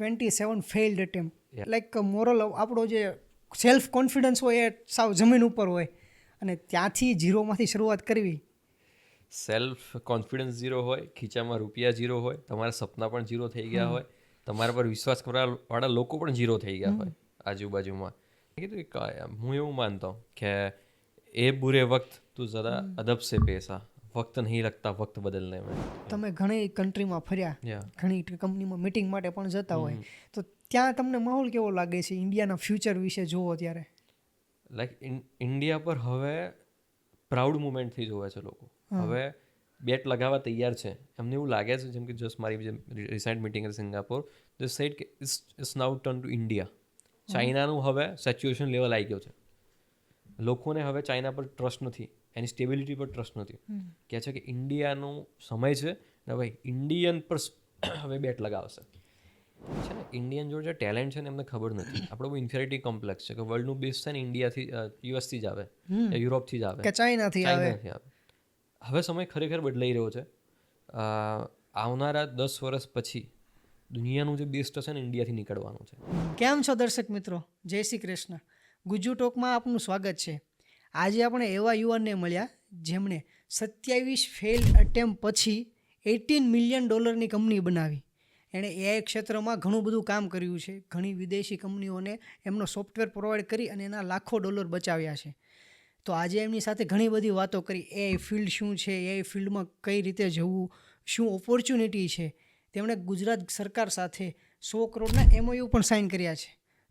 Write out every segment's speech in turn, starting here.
27 failed attempt Yeah. Like moral આપણો જે self confidence હોય એ સાવ જમીન ઉપર હોય અને ત્યાંથી ઝીરોમાંથી શરૂઆત કરવી. સેલ્ફ કોન્ફિડન્સ ઝીરો હોય, ખીચામાં રૂપિયા ઝીરો હોય, તમારા સપના પણ ઝીરો થઈ ગયા હોય, તમારા પર વિશ્વાસ કરવાવાળા લોકો પણ ઝીરો થઈ ગયા હોય આજુબાજુમાં. મેં કીધું કે હું એવું માનતો કે એ બુરે વક્ત તું જરા અદબ સે પેશા, વક્ત નહીં લગતા વક્ત બદલને મેં. તમે ઘણી કન્ટ્રીમાં ફર્યા, Yeah. ઘણી કંપનીમાં મિટિંગ માટે પણ જતા હોય, તો ત્યાં તમને માહોલ કેવો લાગે છે ઇન્ડિયાના ફ્યુચર વિશે જુઓ ત્યારે? લાઈક ઇન્ડિયા પર હવે પ્રાઉડ મુમેન્ટથી જોવે છે લોકો. હવે બેટ લગાવવા તૈયાર છે. એમને એવું લાગે છે, જેમ કે જસ્ટ મારી જે રિસેન્ટ મિટિંગ હતી સિંગાપોર, દે સેડ કે it's now turn to India. ચાઇનાનું હવે સેચ્યુએશન લેવલ આવી ગયો છે. લોકોને હવે ચાઇના પર ટ્રસ્ટ નથી, એની સ્ટેબિલિટી પર ટ્રસ્ટ નથી. કહે છે કે ઇન્ડિયાનો સમય છે ને ભાઈ ઇન્ડિયન પર હવે બેટ લગાવશે. છે ને ઇન્ડિયન જોડે જે ટેલેન્ટ છે ને એમને ખબર નથી. આપણો બહુ ઇન્ફિરિટી કોમ્પ્લેક્સ છે કે વર્લ્ડનું બેસ્ટ છે ને ઇન્ડિયાથી યુએસથી જ આવે, યુરોપથી જ આવે, કે ચાઇનાથી આવે. ચાઇનાથી આવે. હવે સમય ખરેખર બદલાઈ રહ્યો છે. આવનારા 10 વર્ષ પછી દુનિયાનું જે બેસ્ટ હશે ને ઇન્ડિયાથી નીકળવાનું છે. કેમ છો દર્શક મિત્રો? જય શ્રી કૃષ્ણ. ગુજ્જુ ટોકમાં આપનું સ્વાગત છે. આજે આપણે એવા યુવાનને મળ્યા જેમણે 27 ફેઇલ્ડ અટેમ્પ પછી $18 મિલિયન કંપની બનાવી. એણે એઆઈ ક્ષેત્રમાં ઘણું બધું કામ કર્યું છે. ઘણી વિદેશી કંપનીઓને એમનો સોફ્ટવેર પ્રોવાઈડ કરી અને એના લાખો ડોલર બચાવ્યા છે. તો આજે એમની સાથે ઘણી બધી વાતો કરી. એઆઈ ફિલ્ડ શું છે, એઆઈ ફિલ્ડમાં કઈ રીતે જવું, શું ઓપોર્ચ્યુનિટી છે. તેમણે ગુજરાત સરકાર સાથે 100 કરોડના MOU પણ સાઇન કર્યા છે.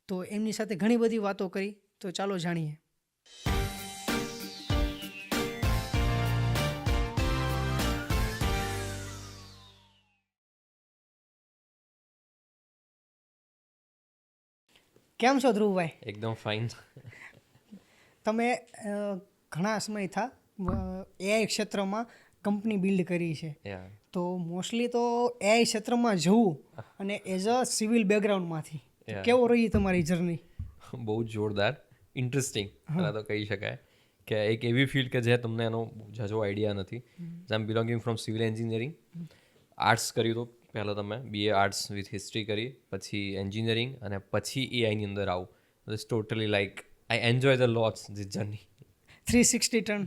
તો એમની સાથે ઘણી બધી વાતો કરી. તો ચાલો જાણીએ. કેમ છો ધ્રુવભાઈ? એકદમ ફાઇન. તમે ઘણા સમય થા એઆઈ ક્ષેત્રમાં કંપની બિલ્ડ કરી છે. તો મોસ્ટલી તો એઆઈ ક્ષેત્રમાં જવું અને એઝ અ સિવિલ બેકગ્રાઉન્ડમાંથી કેવો રહી તમારી જર્ની? બહુ જોરદાર, ઇન્ટરેસ્ટિંગ તો કહી શકાય કે એક એવી ફિલ્ડ કે જે તમને એનો ઝાઝો આઈડિયા નથી. I am belonging from civil engineering. Arts કર્યું તો પહેલાં તમે BA આર્ટ્સ વિથ હિસ્ટ્રી કરી, પછી એન્જિનિયરિંગ અને પછી એઆઈની અંદર આવું. It's totally like I enjoy the lots this journey. 360 turn.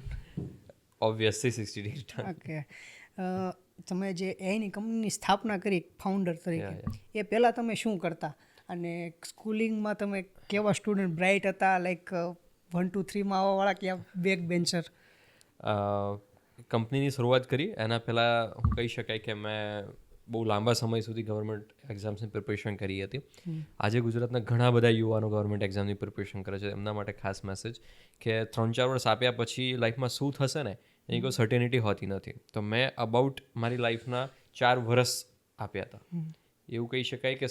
Obviously 60 turn. Okay. તમે જે એઆઈની કંપનીની સ્થાપના કરી ફાઉન્ડર તરીકે, એ પહેલાં તમે શું કરતા અને સ્કૂલિંગમાં તમે કેવા સ્ટુડન્ટ? બ્રાઇટ હતા, લાઈક 1 2 3માં આવવાવાળા કે બેક બેન્ચર? કંપનીની શરૂઆત કરી એના પહેલાં હું કહી શકાય કે મેં બહુ લાંબા સમય સુધી ગવર્મેન્ટ એક્ઝામ્સની પ્રિપરેશન કરી હતી. આજે ગુજરાતના ઘણા બધા યુવાનો ગવર્મેન્ટ એક્ઝામની પ્રિપરેશન કરે છે. એમના માટે ખાસ મેસેજ કે 3-4 વર્ષ આપ્યા પછી લાઈફમાં શું થશે ને એની કોઈ સર્ટેનિટી હોતી નથી. તો મેં અબાઉટ મારી લાઈફના 4 વર્ષ આપ્યા હતા. એવું કહી શકાય કે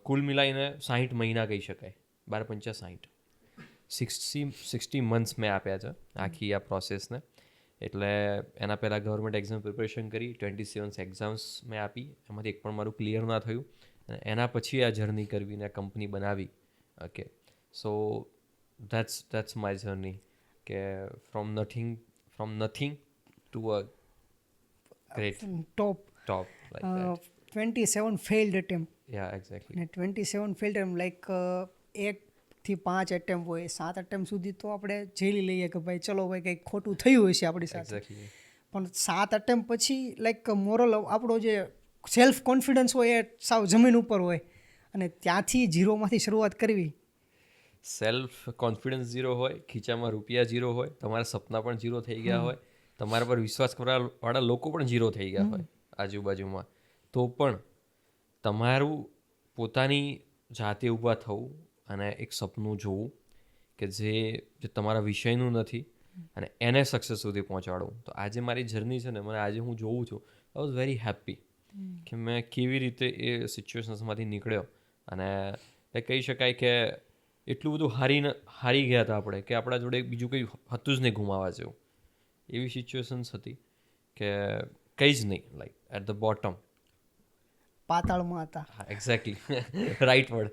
કુલ મિલાઈને 60 મહિના કહી શકાય. 12 × 5 60 મંથ્સ મેં આપ્યા છે આખી આ પ્રોસેસને. એટલે એના પહેલાં ગવર્મેન્ટ એક્ઝામ પ્રિપરેશન કરી, 27 એક્ઝામ્સ મેં આપી, એમાંથી એક પણ મારું ક્લિયર ના થયું. અને એના પછી આ જર્ની કરવીને આ કંપની બનાવી. Okay, so that's my journey કે from nothing to a great top. Like that. 27 failed attempt. Yeah exactly. ને 27 ફેઇલ્ડ એટેમ્પ લાઈક 1 થી 5 એટેમ્પ હોય, 7 એટેમ્પ સુધી તો આપણે ઝેલી લઈએ કે ભાઈ ચલો ભાઈ કંઈક ખોટું થયું હશે આપણી સાથે. એક્ઝેક્ટલી. પણ 7 એટેમ્પ પછી લાઈક મોરલ આપણો જે સેલ્ફ કોન્ફિડન્સ હોય એ સાવ જમીન ઉપર હોય અને ત્યાંથી ઝીરોમાંથી શરૂઆત કરવી. સેલ્ફ કોન્ફિડન્સ ઝીરો હોય, ખીચામાં રૂપિયા ઝીરો હોય, તમારા સપના પણ ઝીરો થઈ ગયા હોય, તમારા પર વિશ્વાસ કરવાવાળા લોકો પણ ઝીરો થઈ ગયા હોય આજુબાજુમાં, તો પણ તમારું પોતાની જાતે ઊભા થવું અને એક સપનું જોવું કે જે તમારા વિષયનું નથી અને એને સક્સેસ સુધી પહોંચાડવું. તો આજે મારી જર્ની છે ને, મને આજે હું જોઉં છું, આઈ વોઝ વેરી હેપી કે મેં કેવી રીતે એ સિચ્યુએશન્સમાંથી નીકળ્યો. અને એ કહી શકાય કે એટલું બધું હારી ગયા હતા આપણે કે આપણા જોડે બીજું કંઈ હતું જ નહીં ગુમાવવા જેવું. એવી સિચ્યુએશન્સ હતી કે કંઈ જ નહીં, લાઈક એટ ધ બોટમ. પાતાળમાં હતા. હા, એક્ઝેક્ટલી, રાઈટ વર્ડ.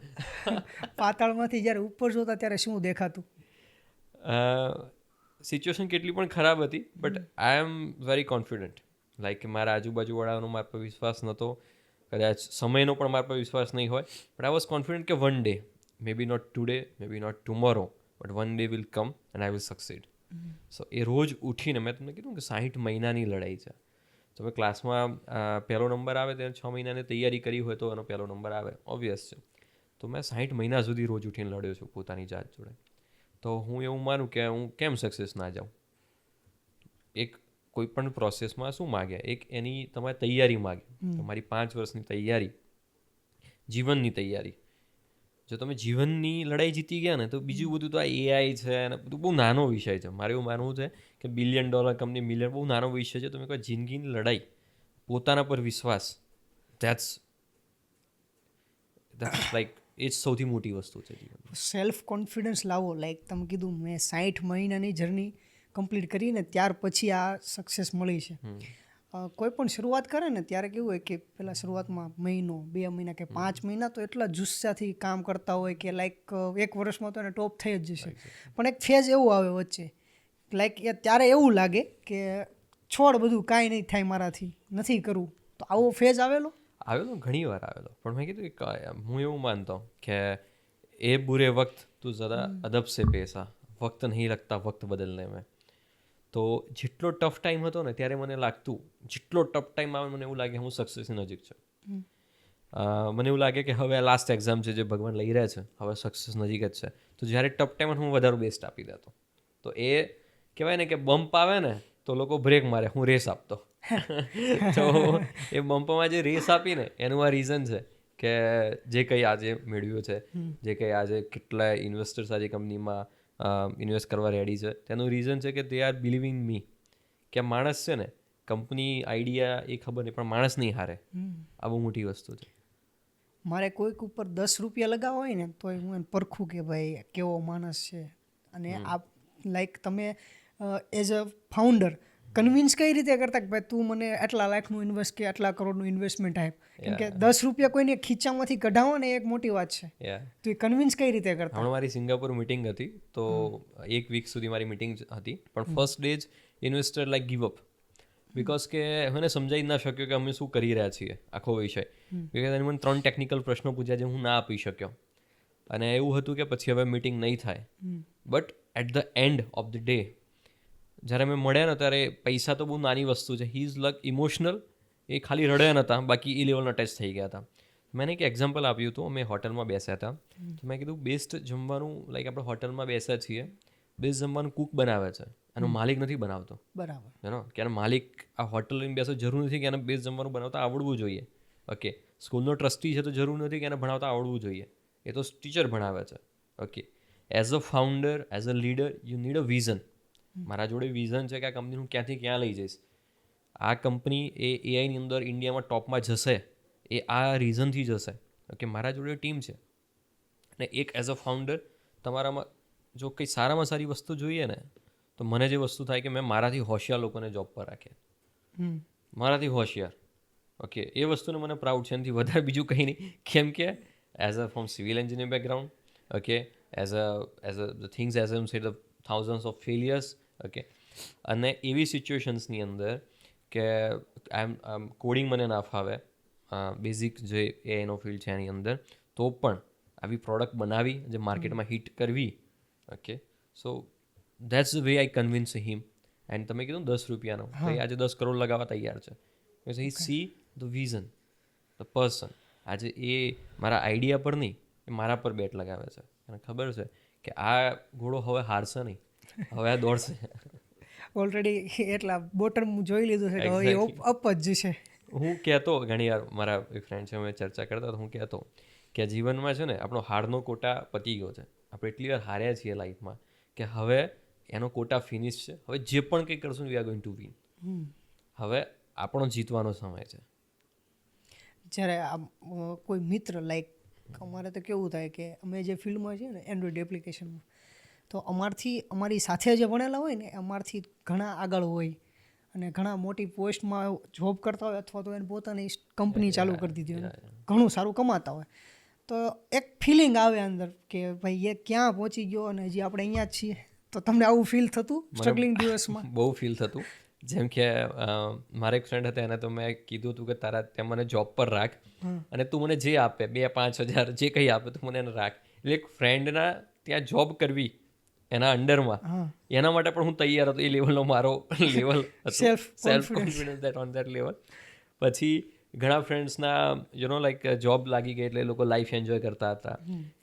પાતાળમાંથી જ્યારે ઉપર જોતા ત્યારે શું દેખાતું? સિચ્યુએશન કેટલી પણ ખરાબ હતી, but I am very confident. Like મારા આજુબાજુવાળાનો મારા પર વિશ્વાસ નહોતો, કદાચ સમયનો પણ મારા પર વિશ્વાસ નહીં હોય, બટ આઈ વોઝ કોન્ફિડન્ટ કે one day, may be not today, may be not tomorrow, but one day will come and I will succeed. So એ રોજ ઉઠીને મેં તમને કીધું કે 60 મહિનાની લડાઈ છે. તમે ક્લાસમાં પહેલો નંબર આવે ત્યારે 6 મહિનાની તૈયારી કરી હોય તો એનો પહેલો નંબર આવે, ઓબ્વિયસ છે. તો મેં 60 મહિના સુધી રોજ ઉઠીને લડ્યો છું પોતાની જાત જોડે. તો હું એવું માનું કે હું કેમ સક્સેસ ના જાઉં. એક કોઈ પણ પ્રોસેસમાં શું માગે, એક એની તમારે તૈયારી માગે, તમારી 5 વર્ષની તૈયારી, જીવનની તૈયારી. જો તમે જીવનની લડાઈ જીતી ગયા ને તો બીજું બધું તો આ એઆઈ છે અને બધું બહુ નાનો વિષય છે. મારે એવું માનવું છે કે $1 બિલિયન કંપની, મિલિયન બહુ નાનો વિષય છે. તમે કોઈ જિંદગીની લડાઈ, પોતાના પર વિશ્વાસ, ધેટ્સ લાઈક એ જ સૌથી મોટી વસ્તુ છે જીવનમાં. સેલ્ફ કોન્ફિડન્સ લાવો. લાઈક તમે કીધું મેં 60 મહિનાની જર્ની કમ્પ્લીટ કરીને ત્યાર પછી આ સક્સેસ મળી છે. કોઈ પણ શરૂઆત કરે ને ત્યારે કેવું હોય કે પહેલાં શરૂઆતમાં મહિનો, 2 મહિના કે 5 મહિના તો એટલા જુસ્સાથી કામ કરતા હોય કે લાઈક 1 વર્ષમાં તો એને ટોપ થઈ જ જશે. પણ એક ફેઝ એવું આવે વચ્ચે, લાઈક ત્યારે એવું લાગે કે છોડ બધું કાંઈ નહીં થાય મારાથી, નથી કરવું. તો આવો ફેઝ આવેલો ઘણી વાર આવેલો. પણ મેં કીધું કે હું એવું માનતો કે એ બુરે વક્ત તું ज़रा અદબ સે પેશા, વક્ત નહીં લગતા વક્ત બદલને મેં. તો જેટલો ટફ ટાઈમ હતો ને ત્યારે મને લાગતું, જેટલો ટફ ટાઈમ આવે મને એવું લાગે હું સક્સેસની નજીક છે. મને એવું લાગે કે હવે લાસ્ટ એક્ઝામ છે જે ભગવાન લઈ રહ્યા છે, હવે સક્સેસ નજીક જ છે. તો જ્યારે ટફ ટાઈમ હું વધારે બેસ્ટ આપી દેતો. તો એ કહેવાય ને કે બમ્પ આવે ને તો લોકો બ્રેક મારે, હું રેસ આપતો. તો એ બમ્પમાં જે રેસ આપીને એનું આ રીઝન છે કે જે કંઈ આજે મેળવ્યું છે, જે કંઈ આજે કેટલા ઇન્વેસ્ટર્સ આજે કંપનીમાં ઇન્વેસ્ટ કરવા રેડી છે, તેનું રીઝન છે કે દે આર બિલીવિંગ મી. કે માણસ છે ને કંપની આઈડિયા એ ખબર નહીં પણ માણસ નહીં હારે. આ બહુ મોટી વસ્તુ છે. મારે કોઈક ઉપર ₹10 લગાવવા હોય ને તો હું એને પરખું કે ભાઈ કેવો માણસ છે. અને આ લાઈક તમે એઝ અ ફાઉન્ડર કન્વિન્સ કઈ રીતે કરતા કે ભાઈ તું મને આટલા લાખનું ઇન્વેસ્ટ કે આટલા કરોડનું ઇન્વેસ્ટમેન્ટ આપ. કેમ કે ₹10 કોઈને ખીચામાંથી કઢાવો ને એક મોટી વાત છે. તો એ કન્વિન્સ કઈ રીતે કરતા? હમણાં મારી સિંગાપુર મિટિંગ હતી તો 1 વીક સુધી મારી મિટિંગ હતી, પણ ફર્સ્ટ ડે જ investor like give up. Because કે મને સમજાઈ ના શક્યો કે અમે શું કરી રહ્યા છીએ આખો વિષય. બિકોઝ એને મને 3 ટેકનિકલ પ્રશ્નો પૂછ્યા જે હું ના આપી શક્યો. અને એવું હતું કે પછી હવે મિટિંગ નહીં થાય. But at the end of the day જ્યારે મેં મળ્યા ને ત્યારે પૈસા તો બહુ નાની વસ્તુ છે. He is like emotional. એ ખાલી રડ્યા નહોતા, બાકી એ લેવલના ટચ થઈ ગયા હતા. મેં એક એક્ઝામ્પલ આપ્યું હતું. અમે હોટલમાં બેસ્યા હતા, તો મેં કીધું બેસ્ટ જમવાનું, લાઈક આપણે હોટલમાં બેસ્યા છીએ, બેસ્ટ જમવાનું કુક બનાવે છે, એનો માલિક નથી બનાવતો. બરાબર. કે એનો માલિક આ હોટલ લઈને બેસો જરૂર નથી કે એને બેસ્ટ જમવાનું બનાવતા આવડવું જોઈએ. ઓકે, સ્કૂલનો ટ્રસ્ટી છે તો જરૂર નથી કે એને ભણાવતા આવડવું જોઈએ, એ તો ટીચર ભણાવે છે. Okay, as a founder, as a leader you need a vision. મારા જોડે વિઝન છે કે આ કંપની હું ક્યાંથી ક્યાં લઈ જઈશ. આ કંપની એ એઆઈની અંદર ઇન્ડિયામાં ટોપમાં જશે એ આ રીઝનથી જશે. ઓકે, મારા જોડે ટીમ છે. અને એક એઝ અ ફાઉન્ડર તમારામાં જો કંઈ સારામાં સારી વસ્તુ જોઈએ ને તો મને જે વસ્તુ થાય કે મેં મારાથી હોશિયાર લોકોને જોબ પર રાખ્યા. મારાથી હોશિયાર. ઓકે, એ વસ્તુને મને પ્રાઉડ છે. એનાથી વધારે બીજું કંઈ નહીં. કેમ કે as a from civil engineer background, okay, as a the things as am said the thousands of failures. Okay, અને એવી સિચ્યુએશન્સની અંદર કે કોડિંગ મને ના ફાવે, બેઝિક જે એઆઈનો ફિલ્ડ છે એની અંદર, તો પણ આવી પ્રોડક્ટ બનાવી જે માર્કેટમાં હિટ કરવી. Okay, so that's the way I convince him. And તમે કીધું ₹10 તો એ આજે 10 કરોડ લગાવવા તૈયાર છે. Because he see the vision, the person. આજે એ મારા આઈડિયા પર નહીં, એ મારા પર બેટ લગાવે છે. અને ખબર છે કે આ ઘોડો હવે હારશે નહીં, હવે આ દોડશે. ઓલરેડી એટલા બોટમ જોઈ લીધું છે કે હવે અપ જ જશે. હું કહેતો ઘણી વાર, મારા એક ફ્રેન્ડ છે, અમે ચર્ચા કરતા તો હું કહેતો કે જીવનમાં છે ને આપણો હારનો કોટા પતી ગયો છે. આપણે એટલી વાર હાર્યા છીએ લાઈફમાં કે હવે એનો કોટા ફિનિશ છે. હવે જે પણ કંઈ કરશું we are going to win. હવે આપણો જીતવાનો સમય છે. જ્યારે કોઈ મિત્ર લાઈક અમારે તો કેવું થાય કે અમે જે ફિલ્ડમાં છીએ ને એન્ડ્રોઈડ એપ્લિકેશનમાં, તો અમારી સાથે જે ભણેલા હોય ને અમારથી ઘણા આગળ હોય અને ઘણા મોટી પોસ્ટમાં જોબ કરતા હોય અથવા તો એને પોતાની કંપની ચાલુ કરી દીધી હોય, ઘણું સારું કમાતા હોય. તો એક ફિલિંગ આવે અંદર કે ભાઈ એ ક્યાં પહોંચી ગયો અને હજી આપણે અહીંયા જ છીએ. તો તમને આવું ફીલ થતું સ્ટ્રગલિંગ દિવસમાં? બહુ ફીલ થતું. જેમ કે મારા એક ફ્રેન્ડ હતા એને તો મેં કીધું હતું કે તારા ત્યાં મને જોબ પર રાખ અને તું મને જે આપે 2-5 હજાર જે કંઈ આપે તું મને એને રાખ. એટલે એક ફ્રેન્ડના ત્યાં જોબ કરવી એના અંડરમાં એના માટે પણ હું તૈયાર હતો. એ લેવલનો મારો level Self self confidence that on that level. પછી ઘણા ફ્રેન્ડ્સના લાઈક જોબ લાગી ગઈ એટલે એ લોકો લાઈફ એન્જોય કરતા હતા,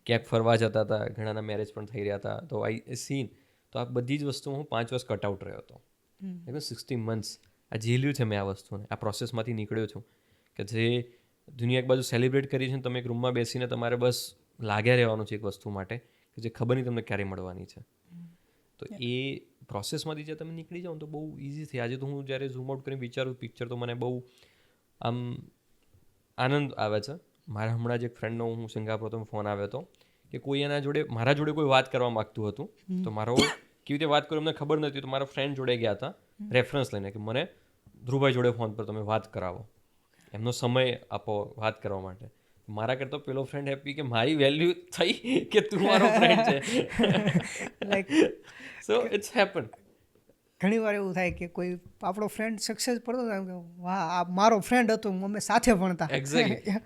ક્યાંક ફરવા જતા હતા, ઘણાના મેરેજ પણ થઈ રહ્યા હતા. તો આઈ સીન તો આ બધી જ વસ્તુ હું 5 વર્ષ કટ આઉટ રહ્યો હતો. 60 months આ ઝીલ્યું છે મેં આ વસ્તુને, આ પ્રોસેસમાંથી નીકળ્યો છું કે જે દુનિયા એક બાજુ સેલિબ્રેટ કરી છે ને તમે એક રૂમમાં બેસીને તમારે બસ લાગ્યા રહેવાનું છે એક વસ્તુ માટે કે જે ખબર નહીં તમને ક્યારે મળવાની છે. તો એ પ્રોસેસમાંથી જે તમે નીકળી જાઓ તો બહુ ઇઝી થઈ. આજે તો હું જ્યારે ઝૂમ આઉટ કરીને વિચારું પિક્ચર તો મને બહુ આમ આનંદ આવે છે. મારા હમણાં જ એક ફ્રેન્ડનો હું સિંગાપોર તો ફોન આવ્યો હતો કે કોઈ મારા જોડે કોઈ વાત કરવા માગતું હતું તો મારો કેવી રીતે વાત કરું અમને ખબર નથી. તો મારા ફ્રેન્ડ જોડે ગયા હતા રેફરન્સ લઈને કે મને ધ્રુવભાઈ જોડે ફોન પર તમે વાત કરાવો, એમનો સમય આપો વાત કરવા માટે. મારા કરતો પેલો ફ્રેન્ડ હેપી કે મારી વેલ્યુ થઈ કે તું મારો ફ્રેન્ડ છે. Like so it's happen. ઘણી વાર એવું થાય કે કોઈ આપણો ફ્રેન્ડ સક્સેસ પડતો થાય કે વાહ આ મારો ફ્રેન્ડ હતો, અમે સાથે ભણતા. એક્ઝેક્ટલી.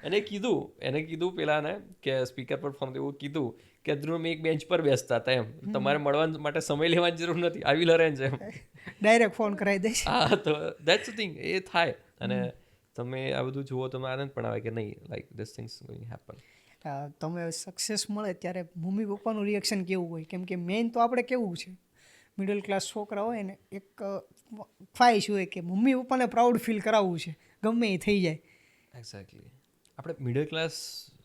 એને કીધું પેલાને કે સ્પીકર પર ફોન એવું કીધું કે ધ્રુવ અમે એક બેન્ચ પર બેસતા હતા એમ, તમારે મળવા માટે સમય લેવાની જરૂર નથી, આવી લરેન્જ એમ. ડાયરેક્ટ ફોન કરાવી દઈશ. હા તો દેટ્સ ધ થિંગ. એ થાય અને તમે આ બધું જુઓ તમે આનંદ પણ આવે કે નહીં like this things going happen. તમે સક્સેસ મળે ત્યારે મમ્મી પપ્પાનું રિએક્શન કેવું હોય? કેમ કે મેઇન તો આપણે કેવું છે મિડલ ક્લાસ છોકરા હોય ને એક ખ્વાહિશ હોય કે મમ્મી પપ્પાને પ્રાઉડ ફીલ કરાવવું છે ગમે એ થઈ જાય. એક્ઝેક્ટલી. આપણે મિડલ ક્લાસ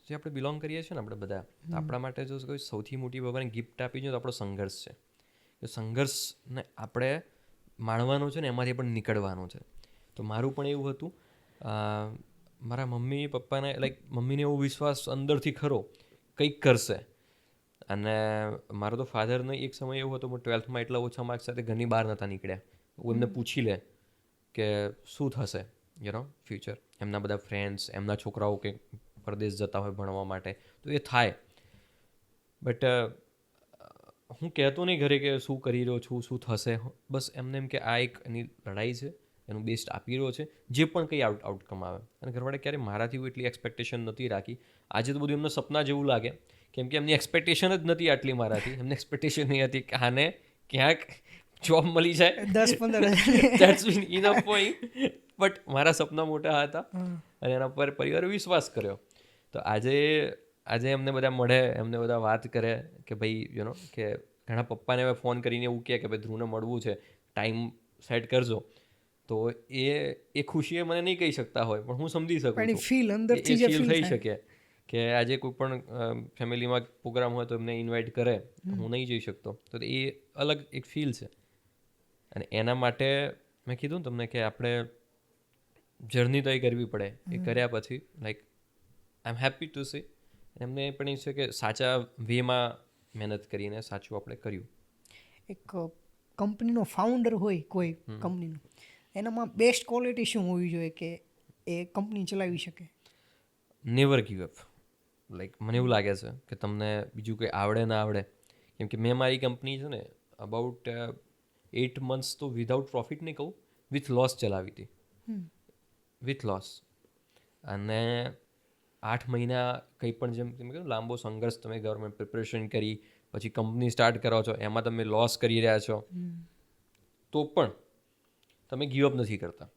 જે આપણે બિલોંગ કરીએ છીએ ને આપણે બધા, આપણા માટે જો કોઈ સૌથી મોટી ભગવાને ગિફ્ટ આપી છે તો આપણો સંઘર્ષ છે. એ સંઘર્ષને આપણે માણવાનો છે ને એમાંથી પણ નીકળવાનું છે. તો મારું પણ એવું હતું. મારા મમ્મી પપ્પાને લાઈક મમ્મીને એવો વિશ્વાસ અંદરથી ખરો કંઈક કરશે. અને મારો તો ફાધરનો એક સમય એવો હતો, હું 12th એટલા ઓછા માર્ક્સ સાથે ઘરની બહાર નહોતા નીકળ્યા. હું એમને પૂછી લે કે શું થશે ફ્યુચર. એમના બધા ફ્રેન્ડ્સ, એમના છોકરાઓ કંઈક પરદેશ જતા હોય ભણવા માટે તો એ થાય. બટ હું કહેતો નહીં ઘરે કે શું કરી રહ્યો છું, શું થશે. બસ એમને એમ કે આ એક એની લડાઈ છે, એનું બેસ્ટ આપી રહ્યો છે, જે પણ કંઈ આઉટકમ આવે. અને ઘરવાળે ક્યારે મારાથી એટલી એક્સપેક્ટેશન નથી રાખી. આજે તો બધું એમના સપના જેવું લાગે કેમ કે એમની એક્સપેક્ટેશન જ નથી આટલી મારાથી. એમને એક્સપેક્ટેશન નહીં હતી કે આને ક્યાંક જોબ મળી જાય 10-15 that's been enough point. But મારા સપના મોટા હતા અને એના પર પરિવારે વિશ્વાસ કર્યો. તો આજે એમને બધા મળે, એમને બધા વાત કરે કે ભાઈ કે ઘણા પપ્પાને હવે ફોન કરીને એવું કહે કે ભાઈ ધ્રુવને મળવું છે, ટાઈમ સેટ કરજો. તો એ ખુશી એ મને નહીં કહી શકતા હોય પણ હું સમજી શકું છું. ફીલ અંદરથી જે ફીલ ફીલ થઈ થાય શકે કે આજે કોઈ પણ ફેમિલીમાં પ્રોગ્રામ હોય તો એમને ઇન્વાઇટ કરે, હું નહીં જઈ શકતો. તો એ અલગ એક ફીલ છે. અને એના માટે મેં કીધું ને તમને કે આપણે જર્ની તય કરવી પડે. એ કર્યા પછી like I am happy to C એમને પણ એ છે કે સાચા વેમાં મહેનત કરીને સાચું આપણે કર્યું. એક કંપનીનો ફાઉન્ડર હોય કોઈ કંપનીનો, એનામાં બેસ્ટ ક્વોલિટી શું હોવી જોઈએ કે એ કંપની ચલાવી શકે? Never give up. લાઈક મને એવું લાગે છે કે તમને બીજું કંઈ આવડે ના આવડે. કેમ કે મેં મારી કંપની છે ને અબાઉટ 8 months તો વિધાઉટ પ્રોફિટ નહીં કહું, વિથ લોસ ચલાવી હતી. With loss. અને 8 મહિના કંઈ પણ જેમ તમે કહ્યું લાંબો સંઘર્ષ, તમે ગવર્મેન્ટ પ્રિપરેશન કરી પછી કંપની સ્ટાર્ટ કરો છો, એમાં તમે લોસ કરી રહ્યા છો તો પણ તમે ગીવઅપ નથી કરતા.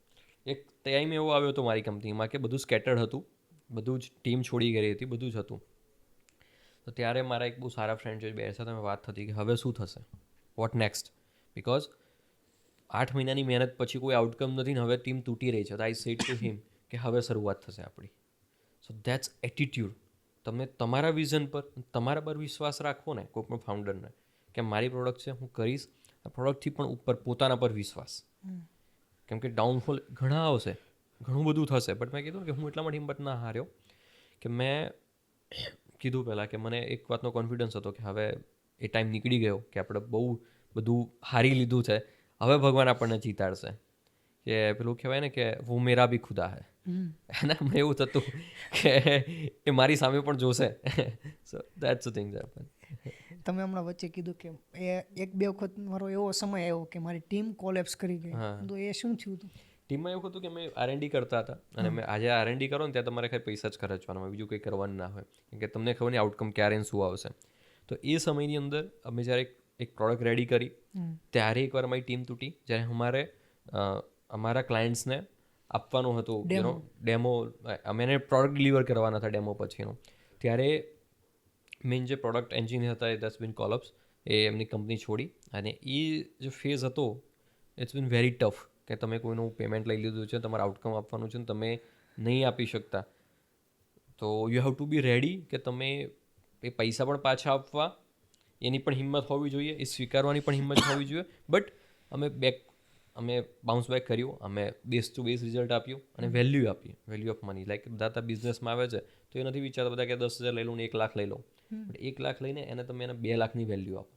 એક ટાઈમ એવો આવ્યો હતો મારી કંપનીમાં કે બધું સ્કેટર્ડ હતું, બધું જ ટીમ છોડી ગઈ હતી, બધું જ હતું. તો ત્યારે મારા એક બહુ સારા ફ્રેન્ડ છે, બે સાથે વાત થતી કે હવે શું થશે, વોટ નેક્સ્ટ. બિકોઝ 8 મહિનાની મહેનત પછી કોઈ આઉટકમ નથી ને હવે ટીમ તૂટી રહી છે. તો આઈ સેડ ટુ હિમ કે હવે શરૂઆત થશે આપણી. સો દેટ્સ એટીટ્યુડ. તમે તમારા વિઝન પર, તમારા પર વિશ્વાસ રાખવો ને કોઈ પણ ફાઉન્ડરને કે મારી પ્રોડક્ટ છે, હું કરીશ. આ પ્રોડક્ટથી પણ ઉપર પોતાના પર વિશ્વાસ. કેમ કે ડાઉનફોલ ઘણા આવશે, ઘણું બધું થશે. બટ મેં કીધું કે હું એટલા માટે હિંમત ના હાર્યો કે મેં કીધું પહેલાં કે મને એક વાતનો કોન્ફિડન્સ હતો કે હવે એ ટાઈમ નીકળી ગયો કે આપણે બહુ બધું હારી લીધું છે, હવે ભગવાન આપણને જીતાડશે. કે પેલું કહેવાય ને કે વો મેરા ભી ખુદા હૈ. એના મને એવું થતું કે એ મારી સામે પણ જોશે. સો દેટ્સ ધ થિંગ. તમે હમણાં વચ્ચે કીધું કે એ 1-2 વખત મારો એવો સમય આવ્યો કે મારી ટીમ કોલેપ્સ કરી ગઈ, તો એ શું થયું હતું? ટીમમાં એવું હતું કે અમે R&D કરતા હતા અને અમે આજે R&D કરો ને ત્યાં તમારે ખાલી પૈસા જ ખર્ચવાના હોય, બીજું કંઈ કરવાનું ના હોય, કેમ કે તમને ખબર નહીં આઉટકમ ક્યારે ને શું આવશે. તો એ સમયની અંદર અમે જ્યારે એક પ્રોડક્ટ રેડી કરી ત્યારે એકવાર અમારી ટીમ તૂટી, જ્યારે અમારે અમારા ક્લાયન્ટ્સને આપવાનું હતું ડેમો, અમે એને પ્રોડક્ટ ડિલિવર કરવાના હતા ડેમો પછીનો. ત્યારે મેઇન જે પ્રોડક્ટ એન્જિનિયર હતા એ ધેટ્સ બીન કોલેપ્સ, એ એમની કંપની છોડી. અને એ જે ફેઝ હતો ઇટ્સ બીન વેરી ટફ કે તમે કોઈનું પેમેન્ટ લઈ લીધું છે, તમારે આઉટકમ આપવાનું છે ને તમે નહીં આપી શકતા, તો you have to be ready કે તમે એ પૈસા પણ પાછા આપવા એની પણ હિંમત હોવી જોઈએ, એ સ્વીકારવાની પણ હિંમત હોવી જોઈએ. બટ અમે બાઉન્સ બેક કર્યું, અમે બેઝ ટુ બેઝ રિઝલ્ટ આપ્યું અને વેલ્યુ આપી, વેલ્યુ ઓફ મની. લાઈક બધા બિઝનેસમાં આવે છે તો એ નથી વિચારતા બધા કે 10,000 લઈ લઉં ને 1 લાખ લઈ લઉં, બટ 1 લાખ લઈને એને તમે એને 2 લાખની વેલ્યુ આપો.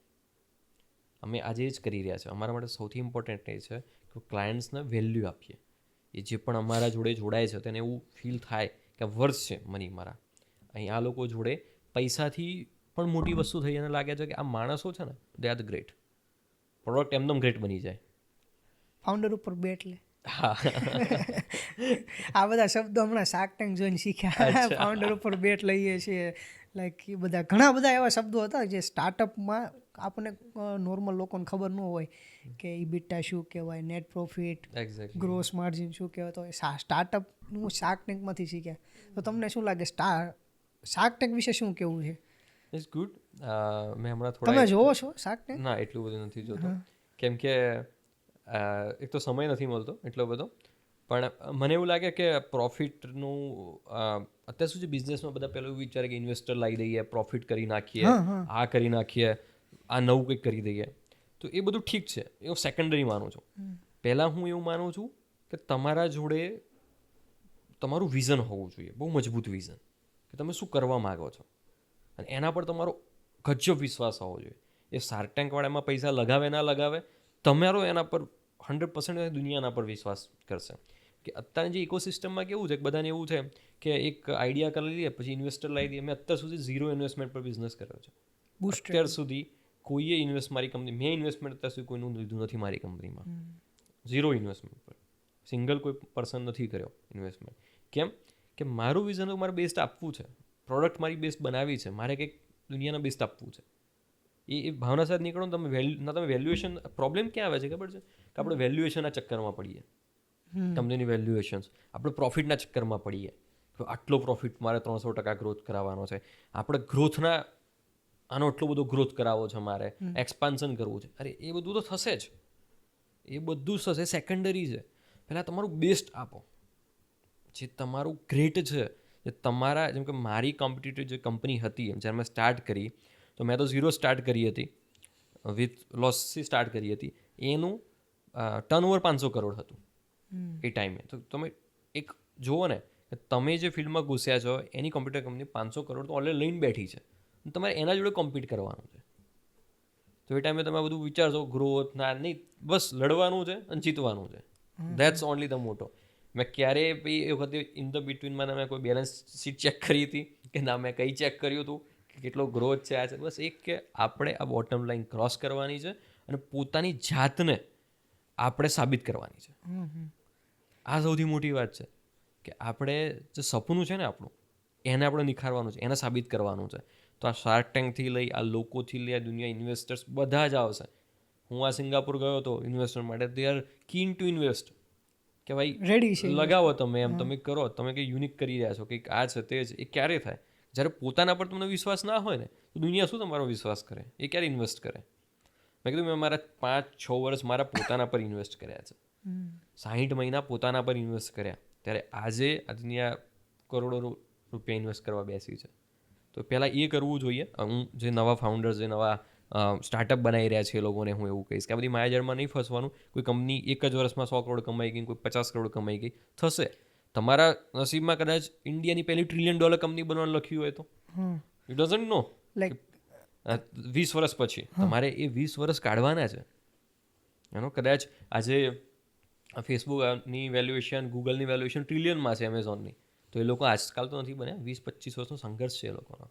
અમે આજે જ કરી રહ્યા છે. અમારા માટે સૌથી ઇમ્પોર્ટન્ટ એ છે કે ક્લાયન્ટ્સને વેલ્યુ આપીએ. એ જે પણ અમારા જોડે જોડાય છે તેને એવું ફીલ થાય કે વર્થ છે મની મારા. અહીં આ લોકો જોડે પૈસાથી પણ મોટી વસ્તુ થઈ એને લાગે છે કે આ માણસો છે ને they are the great. Product એમદમ ગ્રેટ બની જાય. ફાઉન્ડર ઉપર બેટ લે. હા. આ બધા શબ્દો હમણાં શાર્ક ટેન્ક જોઈને શીખ્યા. ફાઉન્ડર ઉપર બેટ લઈએ છીએ, લાઈક એ બધા ઘણા બધા એવા શબ્દો હતા જે સ્ટાર્ટઅપમાં આપણને નોર્મલ લોકોને ખબર ન હોય કે EBITDA શું કહેવાય, નેટ પ્રોફિટ, ગ્રોસ માર્જિન શું કહેવાય. તો સ્ટાર્ટઅપનું શાર્ક ટેન્કમાંથી શીખ્યા. તો તમને શું લાગે શાર્ક ટેન્ક વિશે શું કહેવું છે? It's good. મેં હમણાં થોડા, તમે જોવો છો શાર્ક ટેન્ક? ના, એટલું બધું નથી જોતો, કેમ કે એક તો સમય નથી મળતો એટલો બધો. પણ મને એવું લાગે કે પ્રોફિટનું અત્યાર સુધી બિઝનેસમાં બધા પહેલું એવું વિચારે કે ઇન્વેસ્ટર લાવી દઈએ, પ્રોફિટ કરી નાખીએ, આ કરી નાખીએ, આ નવું કંઈક કરી દઈએ. તો એ બધું ઠીક છે, એ હું સેકન્ડરી માનું છું. પહેલાં હું એવું માનું છું કે તમારા જોડે તમારું વિઝન હોવું જોઈએ, બહુ મજબૂત વિઝન, કે તમે શું કરવા માગો છો અને એના પર તમારો ગજબ વિશ્વાસ હોવો જોઈએ. એ શાર્ક ટેન્કવાળામાં પૈસા લગાવે ના લગાવે, તમારો એના પર 100% દુનિયાના પર વિશ્વાસ કરશે. કે અત્યારની જે ઇકોસિસ્ટમમાં કેવું છે કે બધાને એવું છે કે એક આઈડિયા કરી લઈએ પછી ઇન્વેસ્ટર લાવી દઈએ. મેં અત્યાર સુધી 0 ઇન્વેસ્ટમેન્ટ પર બિઝનેસ કર્યો છે. અત્યાર સુધી કોઈએ મારી કંપની, મેં ઇન્વેસ્ટમેન્ટ અત્યાર સુધી કોઈનું લીધું નથી મારી કંપનીમાં. 0 ઇન્વેસ્ટમેન્ટ પર સિંગલ કોઈ પર્સન નથી કર્યો ઇન્વેસ્ટમેન્ટ. કેમ કે મારું વિઝન મારે બેસ્ટ આપવું છે, પ્રોડક્ટ મારી બેસ્ટ બનાવી છે, મારે કંઈક દુનિયાના બેસ્ટ આપવું છે. એ ભાવના સાથે નીકળો ને તમે વેલ્યુએશન, પ્રોબ્લેમ ક્યાં આવે છે ખબર છે કે આપણે વેલ્યુએશનના ચક્કરમાં પડીએ, કંપનીની વેલ્યુએશન્સ, આપણે પ્રોફિટના ચક્કરમાં પડીએ. આટલો પ્રોફિટ મારે 300% ગ્રોથ કરાવવાનો છે, આપણે ગ્રોથના આનો એટલો બધો ગ્રોથ કરાવવો છે, મારે એક્સપાન્શન કરવું છે. અરે એ બધું તો થશે જ, એ બધું થશે, સેકન્ડરી છે. પહેલાં તમારું બેસ્ટ આપો, જે તમારું ગ્રેટ છે. જે તમારા, જેમ કે મારી કોમ્પિટિટિવ જે કંપની હતી જ્યારે મેં સ્ટાર્ટ કરી, તો મેં તો 0 સ્ટાર્ટ કરી હતી, વિથ લોસથી સ્ટાર્ટ કરી હતી. એનું ટર્નઓવર 500 કરોડ હતું એ ટાઈમે. તો તમે એક જુઓ ને કે તમે જે ફિલ્ડમાં ઘૂસ્યા છો એની કોમ્પ્યુટર કંપની 500 કરોડ તો ઓલરેડી લઈને બેઠી છે, તમારે એના જોડે કોમ્પિટ કરવાનું છે. તો એ ટાઈમે તમે બધું વિચારશો ગ્રોથ ના નહીં, બસ લડવાનું છે અને જીતવાનું છે. દેટ્સ ઓનલી ધ મોટો. મેં ક્યારેય એ વખતે ઇન ધ બિટવીનમાં મેં કોઈ બેલેન્સ શીટ ચેક કરી હતી કે ના મેં કંઈ ચેક કર્યું હતું કે કેટલો ગ્રોથ છે, આ છે. બસ એક કે આપણે આ બોટમ લાઈન ક્રોસ કરવાની છે અને પોતાની જાતને આપણે સાબિત કરવાની છે. આ સૌથી મોટી વાત છે કે આપણે જે સપનું છે ને આપણું, એને આપણે નિખારવાનું છે, એને સાબિત કરવાનું છે. તો આ શાર્ક ટેન્કથી લઈ, આ લોકોથી લઈ, આ દુનિયા ઇન્વેસ્ટર્સ બધા જ આવશે. હું આ સિંગાપુર ગયો હતો ઇન્વેસ્ટમેન્ટ માટે, they are keen two invest, કે ભાઈ રેડી છે, લગાવો તમે, એમ તમે કરો, તમે કંઈ યુનિક કરી રહ્યા છો, કંઈક આ છે તે જ. એ ક્યારે થાય? જ્યારે પોતાના પર તમને વિશ્વાસ ના હોય ને, તો દુનિયા શું તમારો વિશ્વાસ કરે? એ ક્યારે ઇન્વેસ્ટ કરે? મેં કીધું મેં મારા 5-6 વર્ષ મારા પોતાના પર ઇન્વેસ્ટ કર્યા છે, 60 મહિના પોતાના પર ઇન્વેસ્ટ કર્યા. ત્યારે આજે આ દુનિયા કરોડો રૂપિયા ઇન્વેસ્ટ કરવા બેસી છે. તો પહેલાં એ કરવું જોઈએ. હું જે નવા ફાઉન્ડર્સ, જે નવા સ્ટાર્ટઅપ બનાવી રહ્યા છે એ લોકોને હું એવું કહીશ કે આ બધી માયાજાળમાં નહીં ફસવાનું. કોઈ કંપની એક જ વર્ષમાં 100 કરોડ કમાઈ ગઈ, કોઈ 50 કરોડ કમાઈ ગઈ, થશે. તમારા નસીબમાં કદાચ ઇન્ડિયાની પહેલી $1 ટ્રિલિયન કંપની બનવાનું લખ્યું હોય તો યુ ડઝન્ટ નો. 20 વર્ષ પછી તમારે એ 20 વર્ષ કાઢવાના છે. એનો કદાચ આજે ફેસબુકની વેલ્યુએશન, ગૂગલની વેલ્યુએશન ટ્રિલિયનમાં છે, એમેઝોનની. તો એ લોકો આજકાલ તો નથી બન્યા, 20-25 વર્ષનો સંઘર્ષ છે એ લોકોનો.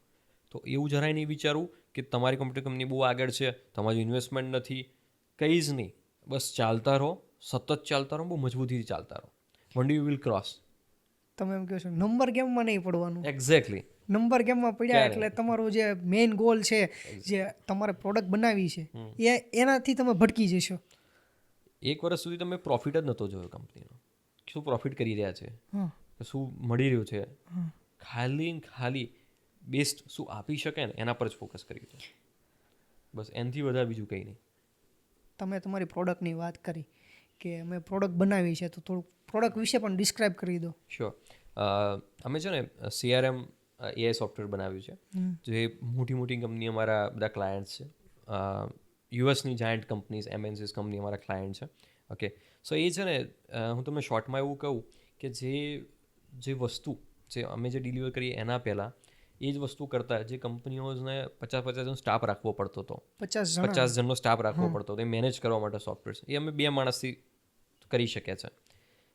તો તો એવું જરાય નહીં વિચારવું કે તમારી કોમ્પ્યુટર કંપની બહુ આગળ છે, તમારું ઇન્વેસ્ટમેન્ટ નથી, કંઈ જ નહીં. બસ ચાલતા રહો, સતત ચાલતા રહો, બહુ મજબૂતીથી ચાલતા રહો. One day you will cross. તમે એમ કહો છો નંબર ગેમમાં નહીં પડવાનું. એક્ઝેક્ટલી. નંબર ગેમમાં પડ્યા એટલે તમારું જે મેઇન ગોલ છે, જે તમારે પ્રોડક્ટ બનાવી છે, એનાથી તમે ભટકી જશો. એક વર્ષ સુધી તમે પ્રોફિટ જ નહોતો જોયો કંપનીનો. શું પ્રોફિટ કરી રહ્યા છે, હા, શું મળી રહ્યું છે, ખાલી ને ખાલી બેસ્ટ શું આપી શકે ને એના પર જ ફોકસ કર્યું છે. બસ એનાથી વધારે બીજું કંઈ નહીં. તમે તમારી પ્રોડક્ટની વાત કરી કે અમે પ્રોડક્ટ બનાવી છે, તો થોડુંક પ્રોડક્ટ વિશે પણ ડિસ્ક્રાઇબ કરી દો. શ્યોર. અમે છે ને CRM AI સોફ્ટવેર બનાવ્યું છે, જે મોટી મોટી કંપની અમારા બધા ક્લાયન્ટ્સ છે. યુએસની જાયન્ટ કંપનીઝ, MNCs કંપની અમારા ક્લાયન્ટ છે. ઓકે, સો એ છે ને હું તમને શોર્ટમાં એવું કહું કે જે વસ્તુ જે અમે જે ડિલિવર કરીએ એના પહેલાં એ જ વસ્તુ કરતાં જે કંપનીઓને 50 જણ સ્ટાફ રાખવો પડતો હતો, 50 જણનો સ્ટાફ રાખવો પડતો હતો એ મેનેજ કરવા માટે સોફ્ટવેર છે, એ અમે 2 માણસથી કરી શકીએ છીએ.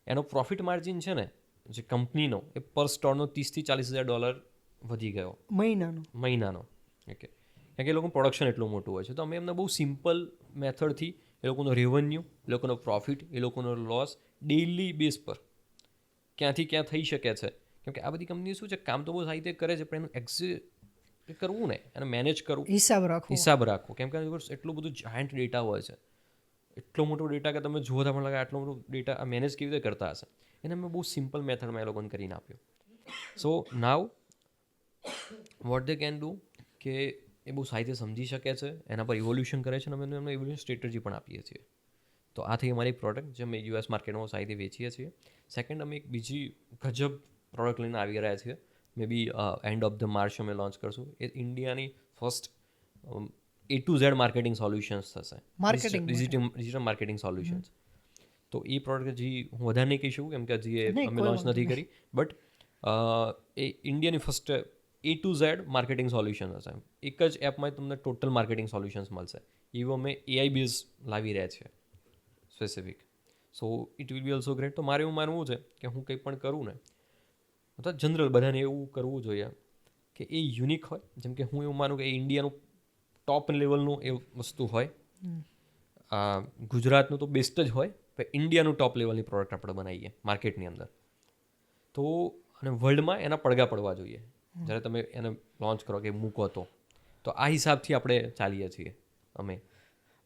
એનો પ્રોફિટ માર્જિન છે ને જે કંપનીનો એ પર સ્ટોરનો $30,000-40,000 વધી ગયો મહિનાનો. ઓકે, કારણ કે એ લોકોનું પ્રોડક્શન એટલું મોટું હોય છે, તો અમે એમને બહુ સિમ્પલ મેથડથી એ લોકોનો રેવન્યુ, એ લોકોનો પ્રોફિટ, એ લોકોનો લોસ ડેઇલી બેઝ પર ક્યાંથી ક્યાં થઈ શકે છે. કેમ કે આ બધી કંપની શું છે, કામ તો બહુ સારી રીતે કરે છે, પણ એનું એક્ઝિટ કરવું ને, એને મેનેજ કરવું, હિસાબ રાખવો. કેમ કે એટલું બધું જાયન્ટ ડેટા હોય છે, એટલો મોટો ડેટા કે તમે જુઓ તો પણ લાગે આટલો મોટો ડેટા આ મેનેજ કેવી રીતે કરતા હશે. એને અમે બહુ સિમ્પલ મેથડમાં એ લોકોને કરીને આપ્યો. So now what they can do કે એ બહુ સારી રીતે સમજી શકે છે, એના પર ઇવોલ્યુશન કરે છે, અને અમે એમને ઇવોલ્યુશન સ્ટ્રેટેજી પણ આપીએ છીએ. તો આ થઈ અમારી પ્રોડક્ટ જે અમે US માર્કેટમાં સારી રીતે વેચીએ છીએ. સેકન્ડ, અમે એક બીજી ગજબ પ્રોડક્ટ લઈને આવી રહ્યા છીએ. મે બી એન્ડ ઓફ ધ માર્ચ અમે લોન્ચ કરશું. એ ઇન્ડિયાની first A to Z marketing solutions થશે, ડિજિટલ માર્કેટિંગ સોલ્યુશન્સ. તો એ પ્રોડક્ટ હજી હું વધારે નહીં કહી શકું કેમ કે હજી અમે લોન્ચ નથી કરી, બટ એ ઇન્ડિયાની first A to Z marketing solution હશે. એક જ એપમાં તમને ટોટલ માર્કેટિંગ સોલ્યુશન્સ મળશે. એવું અમે AI બેઝ લાવી રહ્યા છીએ specific. So it will be also great. તો મારે એવું માનવું છે કે હું કંઈ પણ કરું ને, અથવા જનરલ બધાને એવું કરવું જોઈએ કે એ યુનિક હોય. જેમ કે હું એવું માનું કે ઇન્ડિયાનું ટોપ લેવલનું એ વસ્તુ હોય, ગુજરાતનું તો બેસ્ટ જ હોય, પણ ઇન્ડિયાનું ટોપ લેવલની પ્રોડક્ટ આપણે બનાવીએ માર્કેટની અંદર, તો અને વર્લ્ડમાં એના પડઘા પડવા જોઈએ જ્યારે તમે એને લોન્ચ કરો કે મૂકો. તો આ હિસાબથી આપણે ચાલીએ છીએ અમે.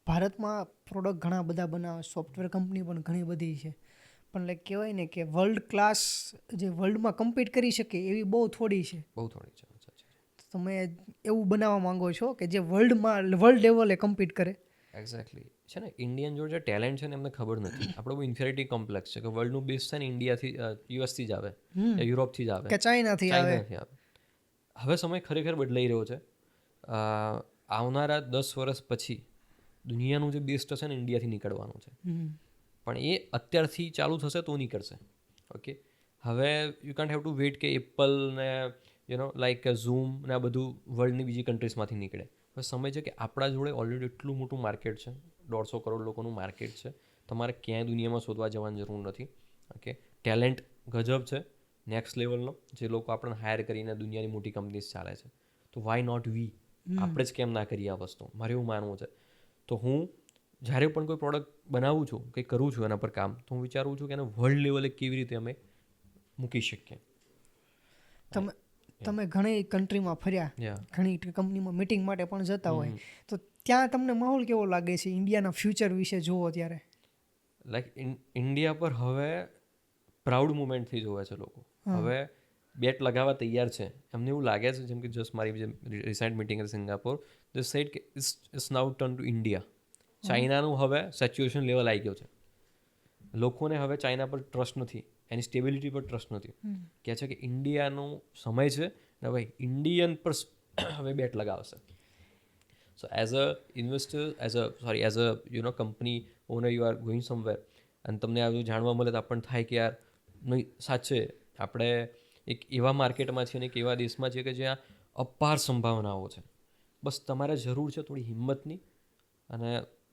ભારતમાં પ્રોડક્ટ ઘણા બધા બનાવે, સોફ્ટવેર કંપની પણ ઘણી બધી છે, પણ લાઈક કહેવાય ને કે વર્લ્ડ ક્લાસ જે વર્લ્ડમાં કમ્પીટ કરી શકે એવી બહુ થોડી છે. તમે એવું બનાવવા માંગો છો કે જે વર્લ્ડ લેવલે કમ્પીટ કરે? એક્ઝેક્ટલી. છે ને, ઇન્ડિયન જોડે જે ટેલેન્ટ છે ને એમને ખબર નથી. આપણે બહુ ઇન્ફિનિટી કોમ્પ્લેક્સ છે કે વર્લ્ડનું બેઝ છે ને ઇન્ડિયાથી, યુએસથી જ આવે, યુરોપથી જ આવે, કે ચાઇનાથી આવે. હવે સમય ખરેખર બદલાઈ રહ્યો છે. આવનારા 10 વર્ષ પછી દુનિયાનું જે બેસ્ટ હશે ને ઇન્ડિયાથી નીકળવાનું છે, પણ એ અત્યારથી ચાલુ થશે તો નીકળશે. ઓકે, હવે you can't have to wait કે એપલ ને લાઈક ઝૂમ ને આ બધું વર્લ્ડની બીજી કન્ટ્રીઝમાંથી નીકળે. હવે સમય છે કે આપણા જોડે ઓલરેડી એટલું મોટું માર્કેટ છે, 150 કરોડ લોકોનું માર્કેટ છે. તમારે ક્યાંય દુનિયામાં શોધવા જવાની જરૂર નથી. ઓકે, ટેલેન્ટ ગજબ છે નેક્સ્ટ લેવલનો, જે લોકો આપણને હાયર કરીને દુનિયાની મોટી કંપનીઝ ચાલે છે. તો વાય નોટ વી? આપણે જ કેમ ના કરીએ આ વસ્તુ? મારે એવું માનવું છે. તો હું જ્યારે પણ કોઈ પ્રોડક્ટ બનાવું છું, કંઈ કરું છું એના પર કામ, તો હું વિચારું છું કે એને વર્લ્ડ લેવલે કેવી રીતે અમે મૂકી શકીએ. તમે ઘણી કન્ટ્રીમાં ફર્યા, ઘણી કંપનીમાં મીટિંગ માટે પણ જતા હોય, તો ત્યાં તમને માહોલ કેવો લાગે છે ઇન્ડિયાના ફ્યુચર વિશે જોવો ત્યારે? લાઈક ઇન્ડિયા પર હવે પ્રાઉડ મુમેન્ટથી જોવે છે લોકો. હવે બેટ લગાવવા તૈયાર છે. એમને એવું લાગે છે, જેમ કે જસ્ટ મારી જે રિસેન્ટ મીટિંગ હતી સિંગાપોર, દે સેડ કે it's now turn to India. ચાઇનાનું હવે સેચ્યુએશન લેવલ આવી ગયો છે. લોકોને હવે ચાઇના પર ટ્રસ્ટ નથી, એની સ્ટેબિલિટી પર ટ્રસ્ટ નથી. કહે છે કે ઇન્ડિયાનો સમય છે ને ભાઈ ઇન્ડિયન પર હવે બેટ લગાવશે. So as a investor, as a company owner, you are going somewhere, અને તમને આ જાણવા મળે તો આપણને થાય કે યાર નહીં, સાચે આપણે એક એવા માર્કેટમાં છીએ અને એક એવા દેશમાં છીએ કે જ્યાં અપાર સંભાવનાઓ છે. બસ તમારે જરૂર છે થોડી હિંમતની અને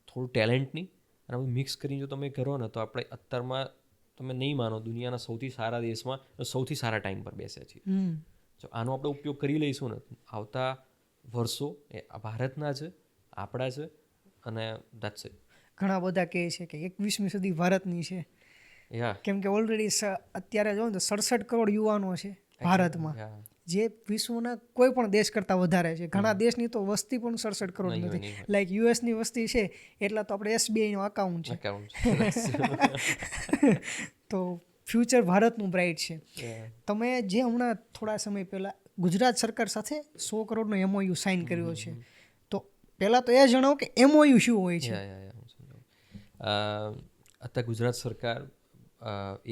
થોડું ટેલેન્ટની, અને બધું મિક્સ કરીને જો તમે કરો ને તો આપણે અત્યારમાં તમે નહીં માનો દુનિયાના સૌથી સારા દેશમાં સૌથી સારા ટાઈમ પર બેસે છીએ. જો આનો આપણે ઉપયોગ કરી લઈશું ને, આવતા વર્ષો એ ભારતના છે, આપણા છે, અને દેટ્સ ઇટ. ઘણા બધા કહે છે કે 21મી સદી ભારતની છે, યા કેમ કે ઓલરેડી અત્યારે જો ને તો 67 કરોડ યુવાનો છે ભારતમાં, યા જે વિશ્વના કોઈ પણ દેશ કરતાં વધારે છે. ઘણા દેશની તો વસ્તી પણ 67 કરોડ નહીં હોય, નથી. નહીં હોય. લાઈક યુએસની વસ્તી છે એટલા તો આપણે SBIનો અકાઉન્ટ છે. અકાઉન્ટ. તો ફ્યુચર ભારતનું બ્રાઇટ છે. Yeah. તમે જે હમણાં થોડા સમય પહેલાં ગુજરાત સરકાર સાથે 100 કરોડનો MOU સાઇન કર્યો છે, તો પહેલાં તો એ જણાવો કે MOU શું હોય છે? હું સમજાવું. અત્યારે ગુજરાત સરકાર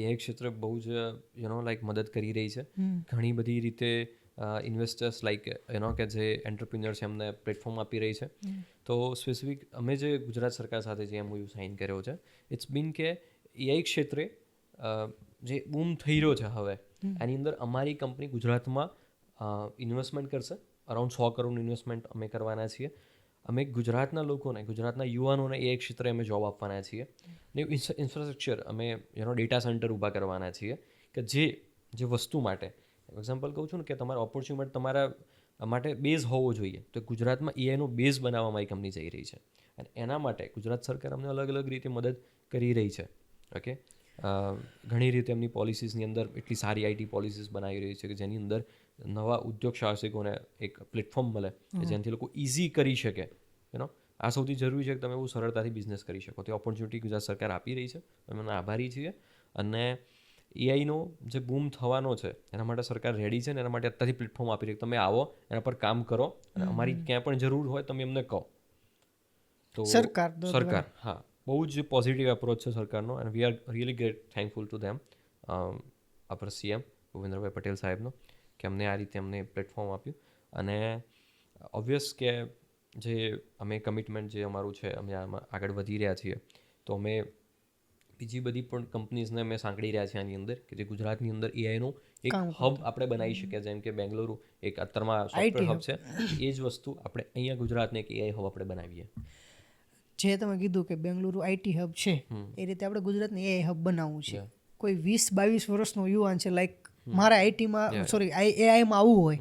AI ક્ષેત્રે બહુ જ લાઈક મદદ કરી રહી છે. ઘણી બધી રીતે ઇન્વેસ્ટર્સ લાઈક કે જે એન્ટરપ્રિન્યોર છે એમને પ્લેટફોર્મ આપી રહી છે. તો સ્પેસિફિક અમે જે ગુજરાત સરકાર સાથે જે MOU સાઇન કર્યો છે, ઇટ્સ બીન કે AI ક્ષેત્રે જે બૂમ થઈ રહ્યો છે હવે, એની અંદર અમારી કંપની ગુજરાતમાં ઇન્વેસ્ટમેન્ટ કરશે. અરાઉન્ડ 100 કરોડનું ઇન્વેસ્ટમેન્ટ અમે કરવાના છીએ. અમે ગુજરાતના લોકોને, ગુજરાતના યુવાનોને એ ક્ષેત્રે અમે જોબ આપવાના છીએ. ને ઇન્ફ્રાસ્ટ્રક્ચર અમે ડેટા સેન્ટર ઊભા કરવાના છીએ કે જે વસ્તુ માટે, એક્ઝામ્પલ કહું છું ને કે તમારા ઓપોર્ચ્યુનિટી તમારા માટે બેઝ હોવો જોઈએ, તો ગુજરાતમાં એઆઈનો બેઝ બનાવવા અમારી કંપની જઈ રહી છે. અને એના માટે ગુજરાત સરકાર અમને અલગ અલગ રીતે મદદ કરી રહી છે. ઓકે, ઘણી રીતે એમની પોલિસીસની અંદર એટલી સારી આઈટી પોલિસીસ બનાવી રહી છે કે જેની અંદર નવા ઉદ્યોગ સાહસિકોને એક પ્લેટફોર્મ મળે કે જેનાથી લોકો ઇઝી કરી શકે. આ સૌથી જરૂરી છે કે તમે બહુ સરળતાથી બિઝનેસ કરી શકો. તે ઓપોર્ચ્યુનિટી ગુજરાત સરકાર આપી રહી છે, અમે એમને આભારી છીએ. અને એઆઈનો જે બૂમ થવાનો છે એના માટે સરકાર રેડી છે, અને એના માટે અત્યારથી પ્લેટફોર્મ આપી રહી છે. તમે આવો, એના પર કામ કરો, અને અમારી ક્યાંય પણ જરૂર હોય તમે એમને કહો. તો સરકાર, હા, બહુ જ પોઝિટિવ એપ્રોચ છે સરકારનો, અને we are really great thankful to them, આપણા CM ભૂપેન્દ્રભાઈ પટેલ સાહેબનો, કે અમને આ રીતે અમને પ્લેટફોર્મ આપ્યું. અને ઓબ્વિયસ કે જે અમે કમિટમેન્ટ જે અમારું છે, અમે આમાં આગળ વધી રહ્યા છીએ, તો અમે બીજી બધી પણ કંપનીઝને અમે સાંકળી રહ્યા છીએ આની અંદર, કે જે ગુજરાતની અંદર એઆઈનું એક હબ આપણે બનાવી શકીએ. જેમ કે બેંગલુરુ એક અત્તરમાં સોફ્ટવેર હબ છે, એ જ વસ્તુ આપણે અહીંયા ગુજરાતને એક એઆઈ હબ આપણે બનાવીએ. જે તમે કીધું કે બેંગલુરુ IT હબ છે, એ રીતે આપણે ગુજરાતને AI હબ બનાવવું છે. કોઈ 20-22 વર્ષનો યુવાન છે, લાઈક મારે આઈટીમાં એઆઈમાં આવવું હોય,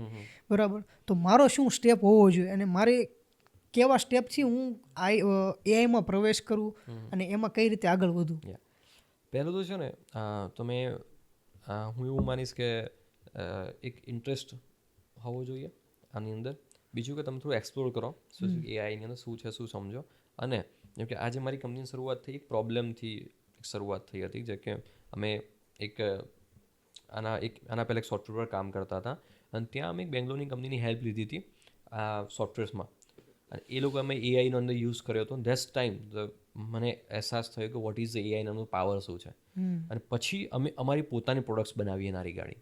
બરાબર, તો મારો શું સ્ટેપ હોવો જોઈએ, અને મારે કેવા સ્ટેપથી હું એઆઈમાં પ્રવેશ કરું અને એમાં કઈ રીતે આગળ વધું? પહેલું તો છે ને, તમે હું એવું માનીશ કે એક ઇન્ટરેસ્ટ હોવો જોઈએ આની અંદર. બીજું કે તમે થોડું એક્સપ્લોર કરો એઆઈની અંદર શું છે, શું સમજો. અને જેમ કે આજે મારી કંપનીની શરૂઆત થઈ એક પ્રોબ્લેમથી શરૂઆત થઈ હતી, જે કે અમે આના પહેલાં એક સોફ્ટવેર પર કામ કરતા હતા, અને ત્યાં અમે એક બેંગ્લોરની કંપનીની હેલ્પ લીધી હતી આ સોફ્ટવેર્સમાં. અને એ લોકો અમે એઆઈનો અંદર યુઝ કર્યો હતો. ધેટ્સ ટાઈમ મને અહેસાસ થયો કે વોટ ઇઝ ધ એઆઈનો પાવર શું છે. અને પછી અમે અમારી પોતાની પ્રોડક્ટ્સ બનાવી એના રિગાર્ડિંગ.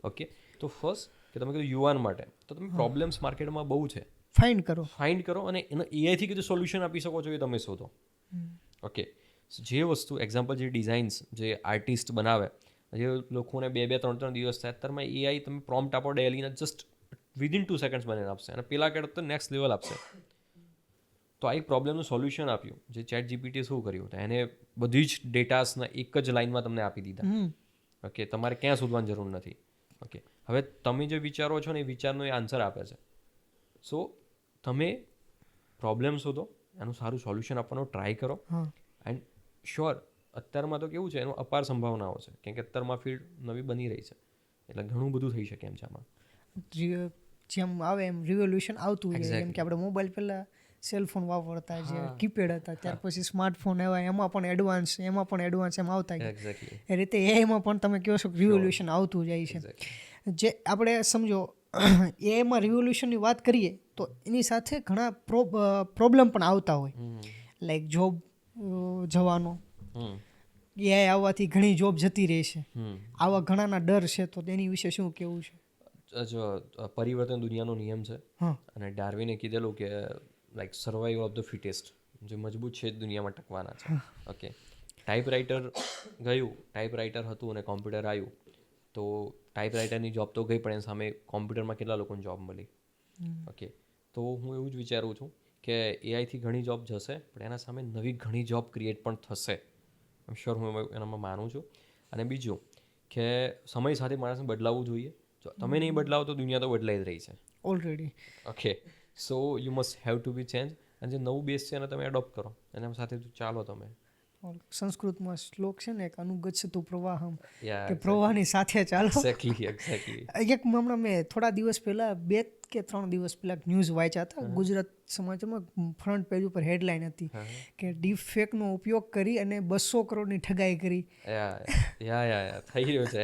ઓકે, તો ફર્સ્ટ કે તમે કીધું યુવાન માટે, તો તમે પ્રોબ્લેમ્સ માર્કેટમાં બહુ છે, ફાઇન્ડ કરો અને એનો એઆઈથી કીધું સોલ્યુશન આપી શકો છો એ તમે શોધો. ઓકે, જે વસ્તુ એક્ઝામ્પલ જે ડિઝાઇન્સ જે આર્ટિસ્ટ બનાવે, જે લોકોને 2-3 દિવસ થાય, અત્યારમાં એઆઈ તમે પ્રોમ્પ્ટ આપો ડેલીને જસ્ટ વિધિન 2 સેકન્ડ્સ બનાવીને આપશે, અને પેલા કરતાં તો નેક્સ્ટ લેવલ આપશે. તો આ એક પ્રોબ્લેમનું સોલ્યુશન આપ્યું. જે ChatGPT શું કર્યું, એને બધી જ ડેટાસના એક જ લાઇનમાં તમને આપી દીધા. ઓકે, તમારે ક્યાં શોધવાની જરૂર નથી. ઓકે, હવે તમે જે વિચારો છો ને એ વિચારનો એ આન્સર આપે છે. સો તમે પ્રોબ્લેમ શોધો, એનું સારું સોલ્યુશન આપવાનો ટ્રાય કરો. એન્ડ શ્યોર, અત્યારમાં તો કેવું છે, એનું અપાર સંભાવનાઓ છે, કેમ કે અત્યારમાં ફિલ્ડ નવી બની રહી છે, એટલે ઘણું બધું થઈ શકે એમ છે આમાં. જેમ આવે એમ રિવોલ્યુશન આવતું હોય. જેમ કે આપણે મોબાઈલ પહેલાં સેલફોન વાપરતા, જે કીપેડ હતા, ત્યાર પછી સ્માર્ટફોન આવ્યા, એમાં પણ એડવાન્સ એમ આવતા ગયા. એ રીતે એઆઈમાં પણ તમે કહો છો રિવોલ્યુશન આવતું જાય છે. જે આપણે સમજો એઆઈમાં રિવોલ્યુશનની વાત કરીએ તો એની સાથે ઘણા પ્રોબ્લેમ પણ આવતા હોય, લાઈક જોબ જવાનો. એઆઈ આવવાથી ઘણી જોબ જતી રહે છે, આવા ઘણાના ડર છે, તો તેની વિશે શું કહેવું છે? જો પરિવર્તન દુનિયાનો નિયમ છે, અને ડાર્વિને કીધેલું કે like survival of the fittest, જે મજબૂત છે દુનિયામાં ટકવાના છે. ઓકે, ટાઈપરાઇટર હતું અને કોમ્પ્યુટર આવ્યું, તો ટાઈપરાઇટરની જોબ તો ગઈ, પણ એની સામે કોમ્પ્યુટરમાં કેટલા લોકોને જોબ મળી. ઓકે, તો હું એવું જ વિચારું છું કે એઆઈથી ઘણી જોબ જશે, પણ એના સામે નવી ઘણી જોબ ક્રિએટ પણ થશે. આમ શ્યોર, હું એનામાં માનું છું. અને બીજું કે સમય સાથે માણસને બદલાવવું જોઈએ. જો તમે નહીં બદલાવો તો દુનિયા તો બદલાઈ જ રહી છે. Already. Okay, so you must have to be change. અને જે નવું બેસ છે એને તમે એડોપ્ટ કરો, એના સાથે ચાલો તમે. સંસ્કૃતમાં શ્લોક છે ને એક, અનુગચ્છતુ પ્રવાહમ, યા કે પ્રવાહની સાથે ચાલો. એક્ઝેક્ટલી. એક હમણાં મેં થોડા દિવસ પહેલા 2 કે 3 દિવસ પહેલા ન્યૂઝ વાંચ્યા હતા ગુજરાત સમાચારમાં. ફ્રન્ટ પેજ ઉપર હેડલાઇન હતી કે ડીપ ફેકનો ઉપયોગ કરી અને 200 કરોડની ઠગાઈ કરી. યા થઈ રહ્યું છે.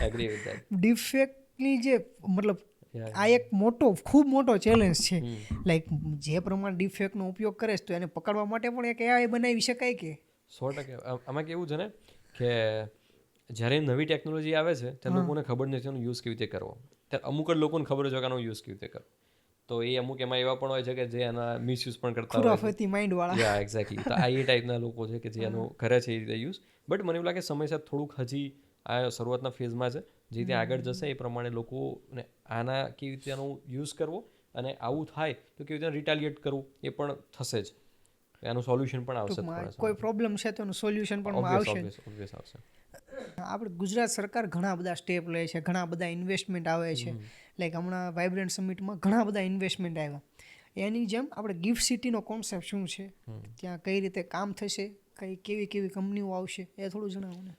Agri with that. ડીપ ફેકની જે મતલબ આ એક ખૂબ મોટો ચેલેન્જ છે. લાઈક જે પ્રમાણે ડીપ ફેકનો ઉપયોગ કરે છે તો એને પકડવા માટે પણ એક AI બનાવી શકાય કે? 100%. આમાં કેવું છે ને કે જ્યારે નવી ટેકનોલોજી આવે છે ત્યારે લોકોને ખબર નથી એનો યુઝ કેવી રીતે કરવો. ત્યારે અમુક જ લોકોને ખબર છે કે આનો યુઝ કેવી રીતે કરવો. તો એ અમુક એમાં એવા પણ હોય છે કે જે એના મિસયુઝ પણ કરતા હોય છે. ખુરાફતી માઇન્ડ વાળા. યા એક્ઝેક્ટલી. તો આ એ ટાઈપના લોકો છે કે જે એનો કરે છે એ રીતે યુઝ. બટ મને એવું લાગે સમય સાથે થોડુંક હજી આ શરૂઆતના ફેઝમાં છે. જે રીતે આગળ જશે એ પ્રમાણે લોકોને આના કેવી રીતે એનો યુઝ કરવો, અને આવું થાય તો કેવી રીતે રિટાલિએટ કરવું એ પણ થશે જ. એનું સોલ્યુશન પણ આવશે. કોઈ પ્રોબ્લેમ છે તો એનું સોલ્યુશન પણ આવશે. ઓબ્વિયસ આવશે. આપણે ગુજરાત સરકાર ઘણા બધા સ્ટેપ લે છે, ઘણા બધા ઇન્વેસ્ટમેન્ટ આવે છે. લાઈક હમણાં વાઇબ્રન્ટ સમિટમાં ઘણા બધા ઇન્વેસ્ટમેન્ટ આવ્યા. એની જેમ આપણે ગિફ્ટ સિટીનો કોન્સેપ્ટ શું છે, ત્યાં કઈ રીતે કામ થશે, કેવી કંપનીઓ આવશે, એ થોડું જણાવો ને.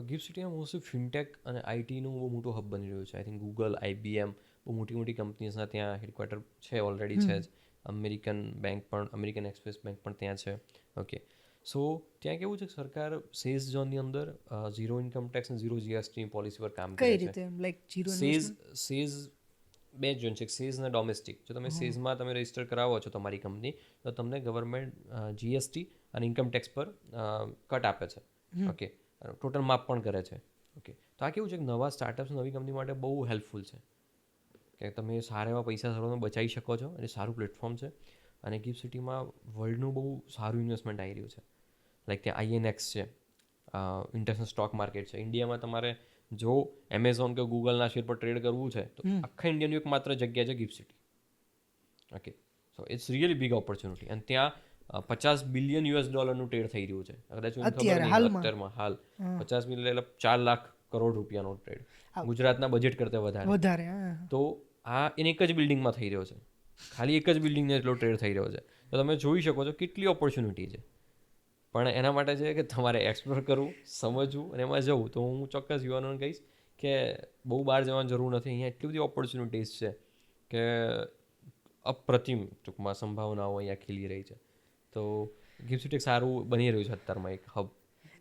ગિફ્ટ સિટીમાં મોસ્ટલી ફિનટેક અને આઈટીનું બહુ મોટું હબ બની રહ્યું છે. આઈ થિંક ગૂગલ, IBM, બહુ મોટી કંપનીઝના ત્યાં હેડક્વાર્ટર છે, ઓલરેડી છે જ. અમેરિકન એક્સપ્રેસ બેંક પણ ત્યાં છે. ઓકે, સો ત્યાં કેવું છે, સરકાર સેઝ ઝોનની અંદર ઝીરો ઇન્કમ ટેક્સ અને ઝીરો GST પોલિસી પર કામ કરે છે. કઈ રીતે? લાઈક ઝીરો સેઝ બે ઝોન છે, સેઝ અને ડોમેસ્ટિક. જો તમે સેઝમાં તમે રજિસ્ટર કરાવો છો તમારી કંપની, તો તમને ગવર્મેન્ટ GST અને ઇન્કમ ટેક્સ પર કટ આપે છે. ઓકે, ટોટલ માફ પણ કરે છે. ઓકે, તો આ કેવું છે કે નવા સ્ટાર્ટઅપ્સ, નવી કંપની માટે બહુ હેલ્પફુલ છે કે તમે સારા એવા પૈસા સર્વમાં બચાવી શકો છો, અને સારું પ્લેટફોર્મ છે. અને ગિફ્ટ સિટીમાં વર્લ્ડનું બહુ સારું ઇન્વેસ્ટમેન્ટ આવી રહ્યું છે. લાઈક ત્યાં INX છે, ઇન્ટરનેશનલ સ્ટોક માર્કેટ છે. ઇન્ડિયામાં તમારે જો એમેઝોન કે ગૂગલના શેર પર ટ્રેડ કરવું છે તો આખા ઇન્ડિયાની એક માત્ર જગ્યા છે GIFT City. Okay, so it's really big opportunity. અને ત્યાં $50 બિલિયન ટ્રેડ થઈ રહ્યું છે. કદાચ અત્યારમાં હાલ 50 બિલિયન એટલે 4 લાખ કરોડ રૂપિયાનો ટ્રેડ, ગુજરાતના બજેટ કરતાં વધારે. તો આ એને એક જ બિલ્ડિંગમાં થઈ રહ્યો છે. ખાલી એક જ બિલ્ડિંગને એટલો ટ્રેડ થઈ રહ્યો છે. તો તમે જોઈ શકો છો કેટલી ઓપોર્ચ્યુનિટી છે. પણ એના માટે છે કે તમારે એક્સપ્લોર કરવું, સમજવું અને એમાં જવું. તો હું ચોક્કસ યુવાનોને કહીશ કે બહુ બહાર જવાની જરૂર નથી. અહીંયા એટલી બધી ઓપોર્ચ્યુનિટીઝ છે કે અપ્રતિમ ટૂંકમાં સંભાવનાઓ અહીંયા ખીલી રહી છે. તો ગિફ્ટ સિટી સારું બની રહ્યું છે અત્યારમાં એક હબ.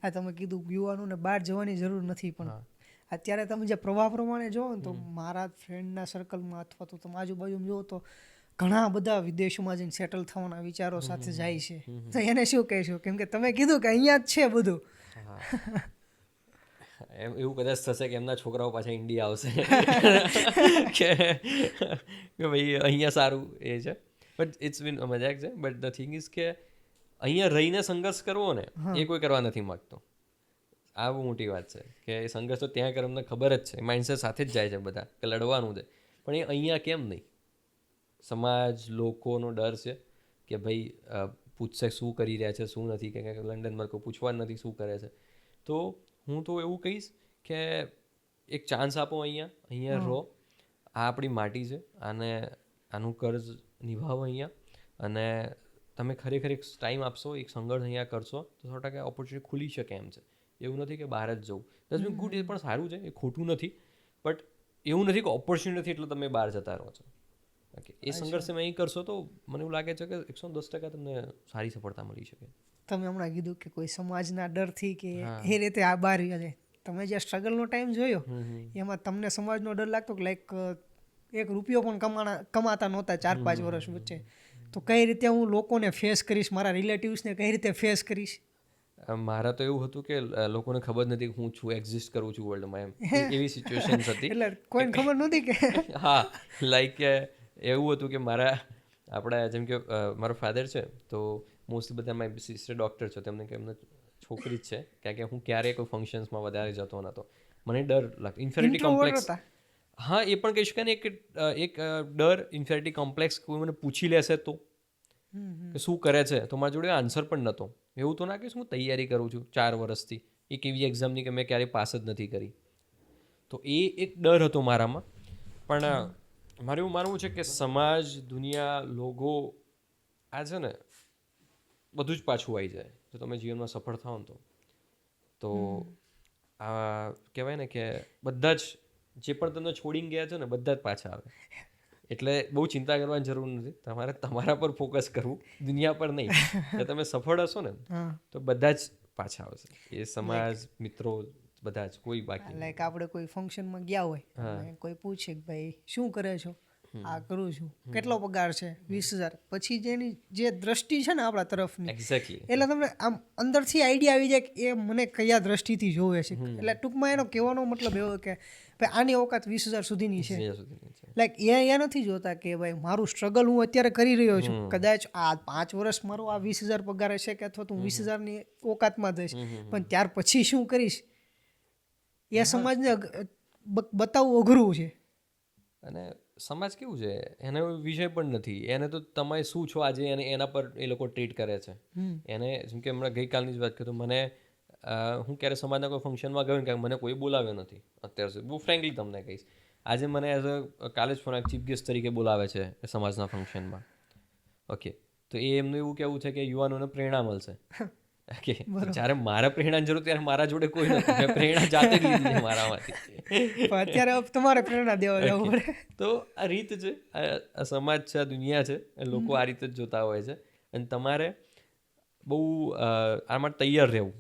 આ તમે કીધું યુવાનોને બહાર જવાની જરૂર નથી, પણ અત્યારે તમે જે પ્રવાહ પ્રમાણે જોવો ને તો મારા ફ્રેન્ડના સર્કલમાં અથવા તો તમે આજુબાજુમાં જોવો તો ઘણા બધા વિદેશોમાં જઈને સેટલ થવાના વિચારો સાથે જાય છે. તો એને શું કહેશો? કેમ કે તમે કીધું કે અહીંયા જ છે બધું. એમ એવું કદાચ થશે કે એમના છોકરાઓ પાછા ઇન્ડિયા આવશે કે ભાઈ અહીંયા સારું એ છે. બટ ઇટ્સ બીન મજાક છે. બટ ધ થિંગ ઇઝ કે અહીંયા રહીને સંઘર્ષ કરવો ને એ કોઈ કરવા નથી માગતો. આ બહુ મોટી વાત છે કે એ સંઘર્ષ તો ત્યાં કરે, અમને ખબર જ છે, માઇન્ડસેટ સાથે જ જાય છે બધા કે લડવાનું છે. પણ એ અહીંયા કેમ નહીં? સમાજ, લોકોનો ડર છે કે ભાઈ પૂછશે શું કરી રહ્યા છે, શું નથી, કે લંડનમાં કોઈ પૂછવા નથી શું કરે છે. તો હું તો એવું કહીશ કે એક ચાન્સ આપો, અહીંયા રહો. આ આપણી માટી છે, આનું કર્જ નિભાવો અહીંયા. અને તમે ખરેખર એક ટાઈમ આપશો, એક સંઘર્ષ અહીંયા કરશો તો 100% ઓપોર્ચ્યુનિટી ખુલી શકે એમ છે. એવું નથી કે બહાર જ જવું. દસ બી ગુડ, એ પણ સારું છે, એ ખોટું નથી. બટ એવું નથી કે ઓપોર્ચ્યુનિટી નથી એટલે તમે બહાર જતા રહો છો. ઓકે, એ સંઘર્ષ તમે અહીં કરશો તો મને એવું લાગે છે કે 110% તમને સારી સફળતા મળી શકે. તમે હમણાં કીધું કે કોઈ સમાજના ડરથી કે એ રીતે આ બહાર જાય. તમે જે સ્ટ્રગલનો ટાઈમ જોયો એમાં તમને સમાજનો ડર લાગતો કે લાઈક ₹1 પણ કમાતા નહોતા 4-5 વર્ષ વચ્ચે, તો કઈ રીતે હું લોકોને ફેસ કરીશ, મારા રિલેટિવ્સને કઈ રીતે ફેસ કરીશ? મારા તો એવું હતું કે લોકોને ખબર નથી કે હું છું, એક્ઝિસ્ટ કરું છું વર્લ્ડમાં, એમ એવી સિચ્યુએશન હતી. એટલે કોઈને ખબર નહોતી કે હા, લાઈક એવું હતું કે આપણા જેમ કે મારો ફાધર છે તો મોસ્ટલી બધા મારી સિસ્ટર ડૉક્ટર છે, તેમને કે એમને છોકરી જ છે, કારણ કે હું ક્યારેય કોઈ ફંક્શન્સમાં વધારે જતો નહોતો. મને ડર લાગતો, ઇન્ફેરિટી કોમ્પ્લેક્સ. હા, એ પણ કહી શકાય ને, એક ડર, ઇન્ફેરિટી કોમ્પ્લેક્સ. કોઈ મને પૂછી લેશે તો કે શું કરે છે, તો મારા જોડે આન્સર પણ નહોતો. એવું તો ના કહીશ હું તૈયારી કરું છું 4 વર્ષથી એક એવી એક્ઝામની કે મેં ક્યારેય પાસ જ નથી કરી. તો એ એક ડર હતો મારામાં. પણ મારું એવું માનવું છે કે સમાજ દુનિયા લોકો આ છે ને બધું જ પાછું આવી જાય જો તમે જીવનમાં સફળ થાઓ ને તો આ કહેવાય ને કે બધા જ જે પણ તમને છોડીને ગયા છે ને બધા જ પાછા આવે. એટલે બહુ ચિંતા કરવાની જરૂર નથી. તમારે તમારા પર ફોકસ કરવું, દુનિયા પર નહીં. જો તમે સફળ હશો ને તો બધા જ પાછા આવશે. એ સમાજ, મિત્રો, બધા જ, કોઈ બાકી નહીં. લાઈક આપણે કોઈ ફંક્શનમાં ગયા હોય અને કોઈ પૂછે કે ભાઈ શું કરે છો, આ કરું છું, કેટલો પગાર છે, 20,000, પછી જેની જે દ્રષ્ટિ છે ને આપણા તરફની, એક્ઝેક્ટલી. એટલે તમને આમ અંદરથી આઈડિયા આવી જાય કે એ મને કયા દ્રષ્ટિથી જોવે છે. એટલે ટૂંકમાં એનો કહેવાનો મતલબ એવો કે ભાઈ આની ઓકાત 20,000 સુધીની છે. લાઈક એ નથી જોતા કે ભાઈ મારું સ્ટ્રગલ હું અત્યારે કરી રહ્યો છું, કદાચ આ 5 વર્ષ મારો આ 20,000 પગાર હશે કે અથવા તો હું 20,000ની ઓકાતમાં જઈશ, પણ ત્યાર પછી શું કરીશ એ સમાજને બતાવવું અઘરું છે. અને સમાજ કેવું છે, એનો વિષય પણ નથી. એને તો તમે શું છો આજે એને એના પર એ લોકો ટ્રીટ કરે છે. એને જેમ કે હમણાં ગઈકાલની જ વાત કરું, મને હું ક્યારે સમાજના કોઈ ફંક્શનમાં ગયો ને કે મને કોઈ બોલાવ્યો નથી અત્યાર સુધી. બહુ ફ્રેન્કલી તમને કહીશ. આજે મને એઝ અ કાલે જ ફોન ચીફ ગેસ્ટ તરીકે બોલાવે છે સમાજના ફંક્શનમાં. ઓકે, તો એ એમનું એવું કહેવું છે કે યુવાનોને પ્રેરણા મળશે. ઓકે, જ્યારે મારે પ્રેરણાની જરૂર ત્યારે મારા જોડે કોઈ નથી. મેં પ્રેરણા જાતે જ લીધી છે મારામાંથી. પણ અત્યારે તમારે પ્રેરણા દેવા જવું પડે. તો આ રીત છે, આ સમાજ છે, આ દુનિયા છે, એ લોકો આ રીતે જ જોતા હોય છે. અને તમારે બહુ આ માટે તૈયાર રહેવું,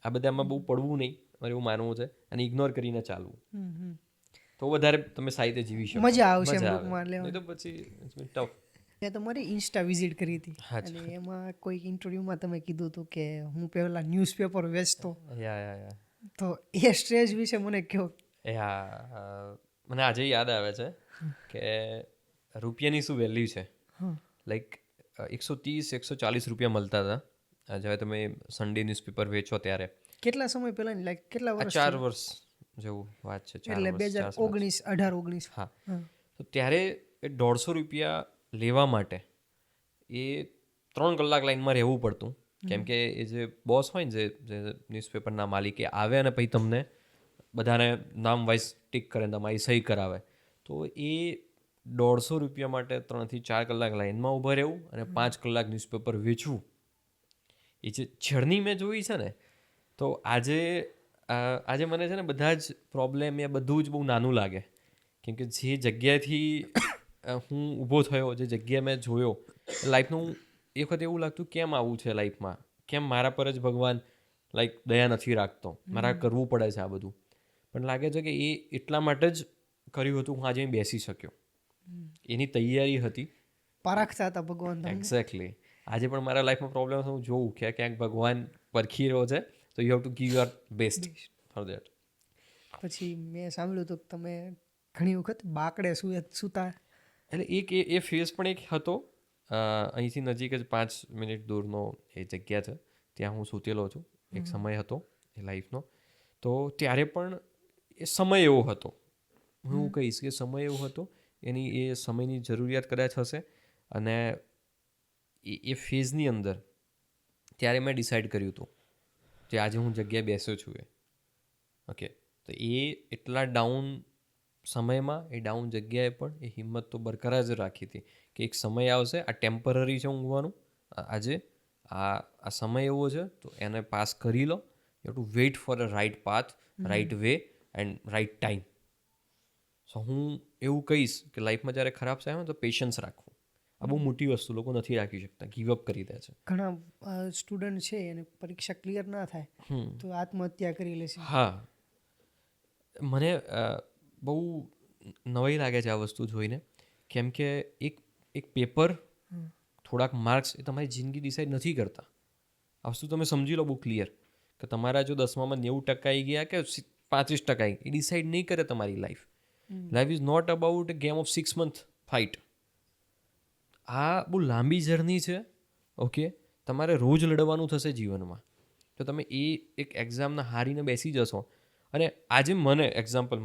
આ બધામાં બહુ પડવું નહીં, મારે એવું માનવું છે. અને ઇગ્નોર કરીને ચાલવું, તો વધારે તમે સારી રીતે જીવી શકો. મજા આવશે. નહીં તો પછી ટફ. મેં તમારી ઇન્સ્ટા વિઝિટ કરી હતી અને એમાં કોઈક ઇન્ટરવ્યુમાં તમે કીધું હતું કે હું પહેલા ન્યૂઝપેપર વેચતો. તો એ સ્ટેજ વિશે મને કહો. મને આજે યાદ આવે છે કે રૂપિયાની શું વેલ્યુ છે. લાઈક 130-140 રૂપિયા મળતા હતા જ્યારે તમે સન્ડે ન્યૂઝપેપર વેચો ત્યારે. કેટલા સમય પહેલા? લાઈક કેટલા વર્ષ? 4 વર્ષ જેવું વાત છે. એટલે 2018. હા, તો ત્યારે 150 રૂપિયા લેવા માટે એ 3 કલાક લાઈનમાં રહેવું પડતું. કેમ કે એ જે બોસ હોય ને, જે ન્યૂઝપેપરના માલિક, એ આવે અને પછી તમને બધાને નામ વાઇઝ ટીક કરે, તમારી સહી કરાવે. તો એ 150 રૂપિયા માટે 3 થી 4 કલાક લાઈનમાં ઊભા રહેવું અને 5 કલાક ન્યૂઝપેપર વેચવું, એ જે જર્ની મેં જોઈ છે ને, તો આજે મને છે ને બધા જ પ્રોબ્લેમ એ બધું જ બહુ નાનું લાગે. કેમ કે જે જગ્યાએથી હું ઊભો થયો, જે જગ્યાએ મેં જોયો લાઈફનું, એ વખતે એવું લાગતું કેમ આવું છે લાઈફમાં, કેમ મારા પર જ ભગવાન લાઈક દયા નથી રાખતો, મારા કરવું પડે છે આ બધું. પણ લાગે છે કે એ એટલા માટે જ કર્યું હતું હું આજે બેસી શક્યો. એની તૈયારી હતી, પારખતા હતા ભગવાન. એક્ઝેક્ટલી. આજે પણ મારા લાઈફમાં પ્રોબ્લેમ હું જોઉં કે ક્યાંક ભગવાન પરખી રહ્યો છે, તો you have to give your best for that. પછી મેં સાંભળ્યું હતું કે તમે ઘણી વખત બાકડે સૂતા. એટલે એ ફેઝ પણ એક હતો. અહીંથી નજીક જ 5 મિનિટ દૂરનો એ જગ્યા છે, ત્યાં હું સૂતેલો છું. એક સમય હતો એ લાઈફનો. તો ત્યારે પણ એ સમય એવો હતો, હું એવું કહીશ કે સમય એવો હતો, એની એ સમયની જરૂરિયાત કદાચ હશે. અને એ ફેઝની અંદર ત્યારે મેં ડિસાઈડ કર્યું હતું કે આજે હું જગ્યાએ બેસ્યો છું એ. ઓકે, તો એ એટલા ડાઉન સમયમાં, એ ડાઉન જગ્યાએ પણ એ હિંમત તો બરકરાર જ રાખી હતી કે એક સમય આવશે, આ ટેમ્પરરી છે ઊંઘવાનું, આજે આ સમય એવો છે, તો એને પાસ કરી લો. You have to wait for a right path, right way and right time. So હું એવું કહીશ કે લાઈફમાં જ્યારે ખરાબ થાય ને તો પેશન્સ રાખવું. આ બહુ મોટી વસ્તુ લોકો નથી રાખી શકતા, ગીવઅપ કરી દે છે. ઘણા સ્ટુડન્ટ છે એને પરીક્ષા ક્લિયર ના થાય તો આત્મહત્યા કરી લે છે. હા, મને બહુ નવાઈ લાગે છે આ વસ્તુ જોઈને. કેમ કે એક પેપર, થોડાક માર્ક્સ એ તમારી જિંદગી ડિસાઈડ નથી કરતા. આ વસ્તુ તમે સમજી લો બહુ ક્લિયર, કે તમારા જો 10માં 90% આવી ગયા કે 35% આવી, એ ડિસાઈડ નહીં કરે તમારી life. Life is not about a game of 6 month fight. આ બહુ લાંબી જર્ની છે. ઓકે, તમારે રોજ લડવાનું થશે જીવનમાં. તો તમે એ એક એક્ઝામના હારીને બેસી જશો. અને આજે મને એક્ઝામ્પલ,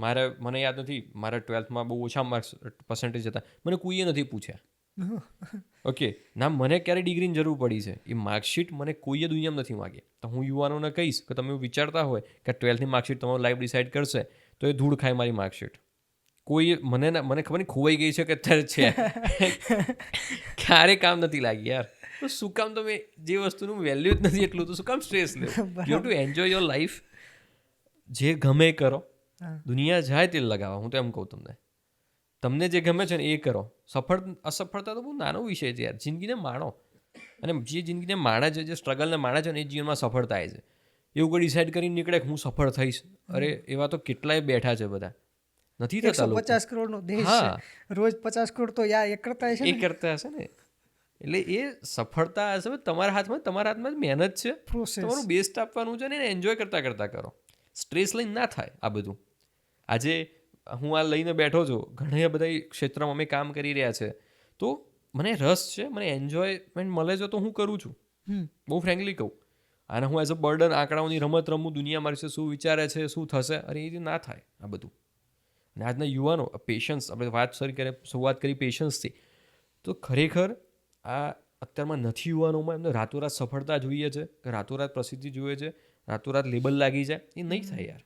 મને યાદ નથી, મારા 12thમાં બહુ ઓછા માર્ક્સ પર્સન્ટેજ હતા, મને કોઈએ નથી પૂછ્યા. ઓકે, ના મને ક્યારે ડિગ્રીની જરૂર પડી છે, એ માર્કશીટ મને કોઈએ દુનિયામાં નથી માગી. તો હું યુવાનોને કહીશ કે તમે વિચારતા હોય કે 12thની માર્કશીટ તમારું લાઈફ ડિસાઈડ કરશે, તો એ ધૂળ ખાય મારી માર્કશીટ. કોઈ મને ખબર નહીં ખોવાઈ ગઈ છે કે અત્યારે છે ક્યારે કામ નથી લાગી યાર. તો શું કામ તમે જે વસ્તુનું વેલ્યુ જ નથી એટલું તો શું કામ સ્ટ્રેસ લે? You two enjoy your life. જે ગમે કરો, દુનિયા જાય તે લગાવો. હું તો એમ કહું તમને જે ગમે છે ને એ કરો. અસફળતા તો બહુ નાનો વિષય છે યાર. જિંદગીને માણો, અને જે જિંદગીને માણે છે, જે સ્ટ્રગલને માણે છે ને એ જીવનમાં સફળ થાય છે. એવું કોઈ ડિસાઇડ કરીને નીકળે કે હું સફળ થઈશ, અરે એવા તો કેટલાય બેઠા છે બધા, નથી થતા. 150 કરોડનો દેશ છે, રોજ 50 કરોડ તો યા એ કરતા હશે એ કરતા હશે ને. એટલે એ સફળતા હશે તમારા હાથમાં જ મહેનત છે, તમારું બેસ્ટ આપવાનું છે ને એને એન્જોય કરતા કરતા કરો. સ્ટ્રેસ લઈને ના થાય આ બધું. આજે હું આ લઈને બેઠો છું, ઘણા બધા ક્ષેત્રમાં અમે કામ કરી રહ્યા છે, તો મને રસ છે, મને એન્જોયમેન્ટ મળે છે તો હું કરું છું. બહુ ફ્રેન્કલી કહું. અને હું એઝ અ બર્ડન આંકડાઓની રમત રમું, દુનિયા મારી છે શું વિચારે છે, શું થશે, અરે એ ના થાય આ બધું. અને આજના યુવાનો પેશન્સ, આપણે શરૂઆત કરી પેશન્સથી, તો ખરેખર આ અત્યારમાં નથી યુવાનોમાં એમને રાતોરાત સફળતા જોઈએ છે, કે રાતોરાત પ્રસિદ્ધિ જોઈએ છે, રાતોરાત લેબલ લાગી જાય. એ નહીં થાય યાર,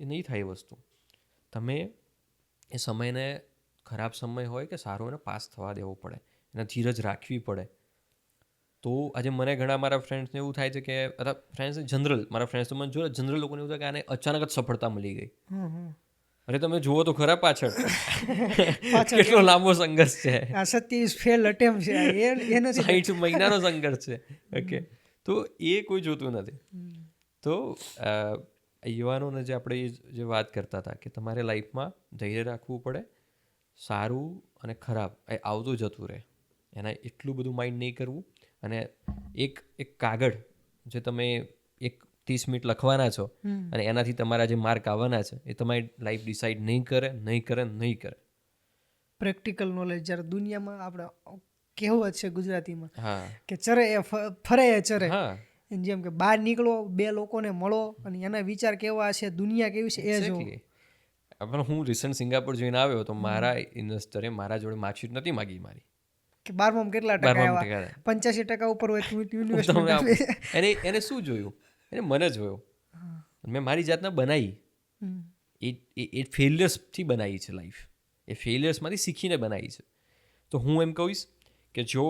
એ નહીં થાય એ વસ્તુ. તમે એ સમયને, ખરાબ સમય હોય કે સારો, એને પાસ થવા દેવો પડે, એને ધીરજ રાખવી પડે. તો આજે મને ઘણા મારા ફ્રેન્ડ્સને એવું થાય છે કે, ફ્રેન્ડ્સ મારા ફ્રેન્ડ્સ તો મને જોડે જનરલ લોકોને એવું થાય કે આને અચાનક જ સફળતા મળી ગઈ. અરે તમે જુઓ તો ખરા પાછળ કેટલો લાંબો સંઘર્ષ છે. 27 ફેલ અટેમ્પ છે, એ નથી 60 મહિનાનો સંઘર્ષ છે. ઓકે, તો એ કોઈ જોતું નથી. તો યુવાનોને જે આપણે જે વાત કરતા હતા કે તમારે લાઈફમાં ધૈર્ય રાખવું પડે, સારું અને ખરાબ એ આવતું જતું રહે, એના એટલું બધું માઇન્ડ નહીં કરવું. અને એક કાગળ જે તમે 30 મિનિટ લખવાના છો અને એનાથી તમારા જે માર્ક આવવાના છે એ તમારી લાઈફ ડિસાઇડ નહીં કરે. પ્રેક્ટિકલ નોલેજ જ્યારે દુનિયામાં આપણે કહેવત છે ગુજરાતીમાં કે ચરે એ ફરે એ ચરે, જેમ કે બહાર નીકળો, 2 લોકોને મળો અને એના વિચાર કેવા છે, દુનિયા કેવી છે એ જો. પણ હું રિસન્ટ સિંગાપોર જોઈને આવ્યો તો મારા ઇન્વેસ્ટરે મારા જોડે માર્કશીટ નથી માગી મારી કે 12માં કેટલા ટકા આવ્યા, 85% ઉપર હોય તો ઇન્વેસ્ટમેન્ટ. એને શું જોયું? એને મને જોયો. મેં મારી જાતના બનાવી. એ ફેલિયર્સથી બનાવી છે લાઈફ, એ ફેલિયર્સમાંથી શીખીને બનાવી છે. તો હું એમ કહીશ કે જો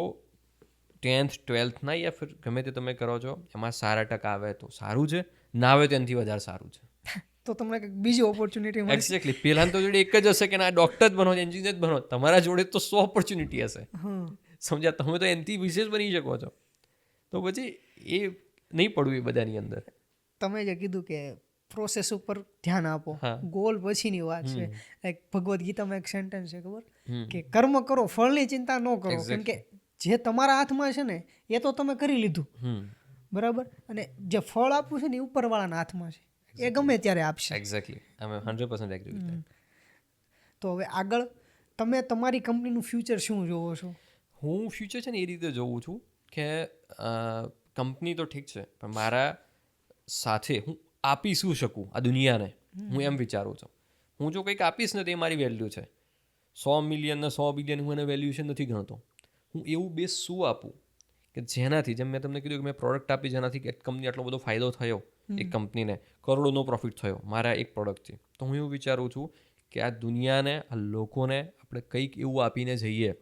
10th 12thના યા ફિર ગમે તે તમે કરો છો એમાં સારા ટકા આવે તો સારું છે, ના આવે તો એનાથી વધારે સારું છે. તો તમને કંઈક બીજી ઓપોર્ચ્યુનિટી મળશે. એક્ઝેક્ટલી. પહેલાં તો જોડે એક જ હશે કે ના ડૉક્ટર જ બનો, એન્જિનિયર જ બનો. તમારા જોડે તો 100 ઓપોર્ચ્યુનિટી હશે. સમજ્યા? તમે તો એનાથી વિશેષ બની શકો છો. તો પછી એ નહીં પડવું એ બધાની અંદર. તમે જે કીધું કે પ્રોસેસ ઉપર ધ્યાન આપો, ગોલ પછીની વાત છે. એક ભગવદ્ ગીતામાં એક સેન્ટેન્સ છે ખબર, કે કર્મ કરો, ફળની ચિંતા ન કરો. કેમ કે જે તમારા હાથમાં છે ને એ તો તમે કરી લીધું, બરાબર, અને જે ફળ આપવું છે ને એ ઉપરવાળાના હાથમાં છે, એ ગમે ત્યારે આપશે. Exactly, I am 100% agree with that. તો હવે આગળ તમે તમારી કંપનીનું ફ્યુચર શું જોવો છો? હું ફ્યુચર છે ને એ રીતે જોઉં છું કે કંપની તો ઠીક છે, પણ મારા સાથે હું આપી શું શકું આ દુનિયાને, હું એમ વિચારું છું. હું જો કંઈક આપીશ ને તો એ મારી વેલ્યુ છે. 100 મિલિયન ને 100 બિલિયન હું એને વેલ્યુએશન નથી ગણતો. હું એવું બેસ શું આપું કે જેનાથી, જેમ મેં તમને કીધું કે મેં પ્રોડક્ટ આપી જેનાથી એક કંપની આટલો બધો ફાયદો થયો, એક કંપનીને કરોડોનો પ્રોફિટ થયો મારા એક પ્રોડક્ટથી. તો હું એવું વિચારું છું કે આ દુનિયાને, આ લોકોને આપણે કંઈક એવું આપીને જઈએ.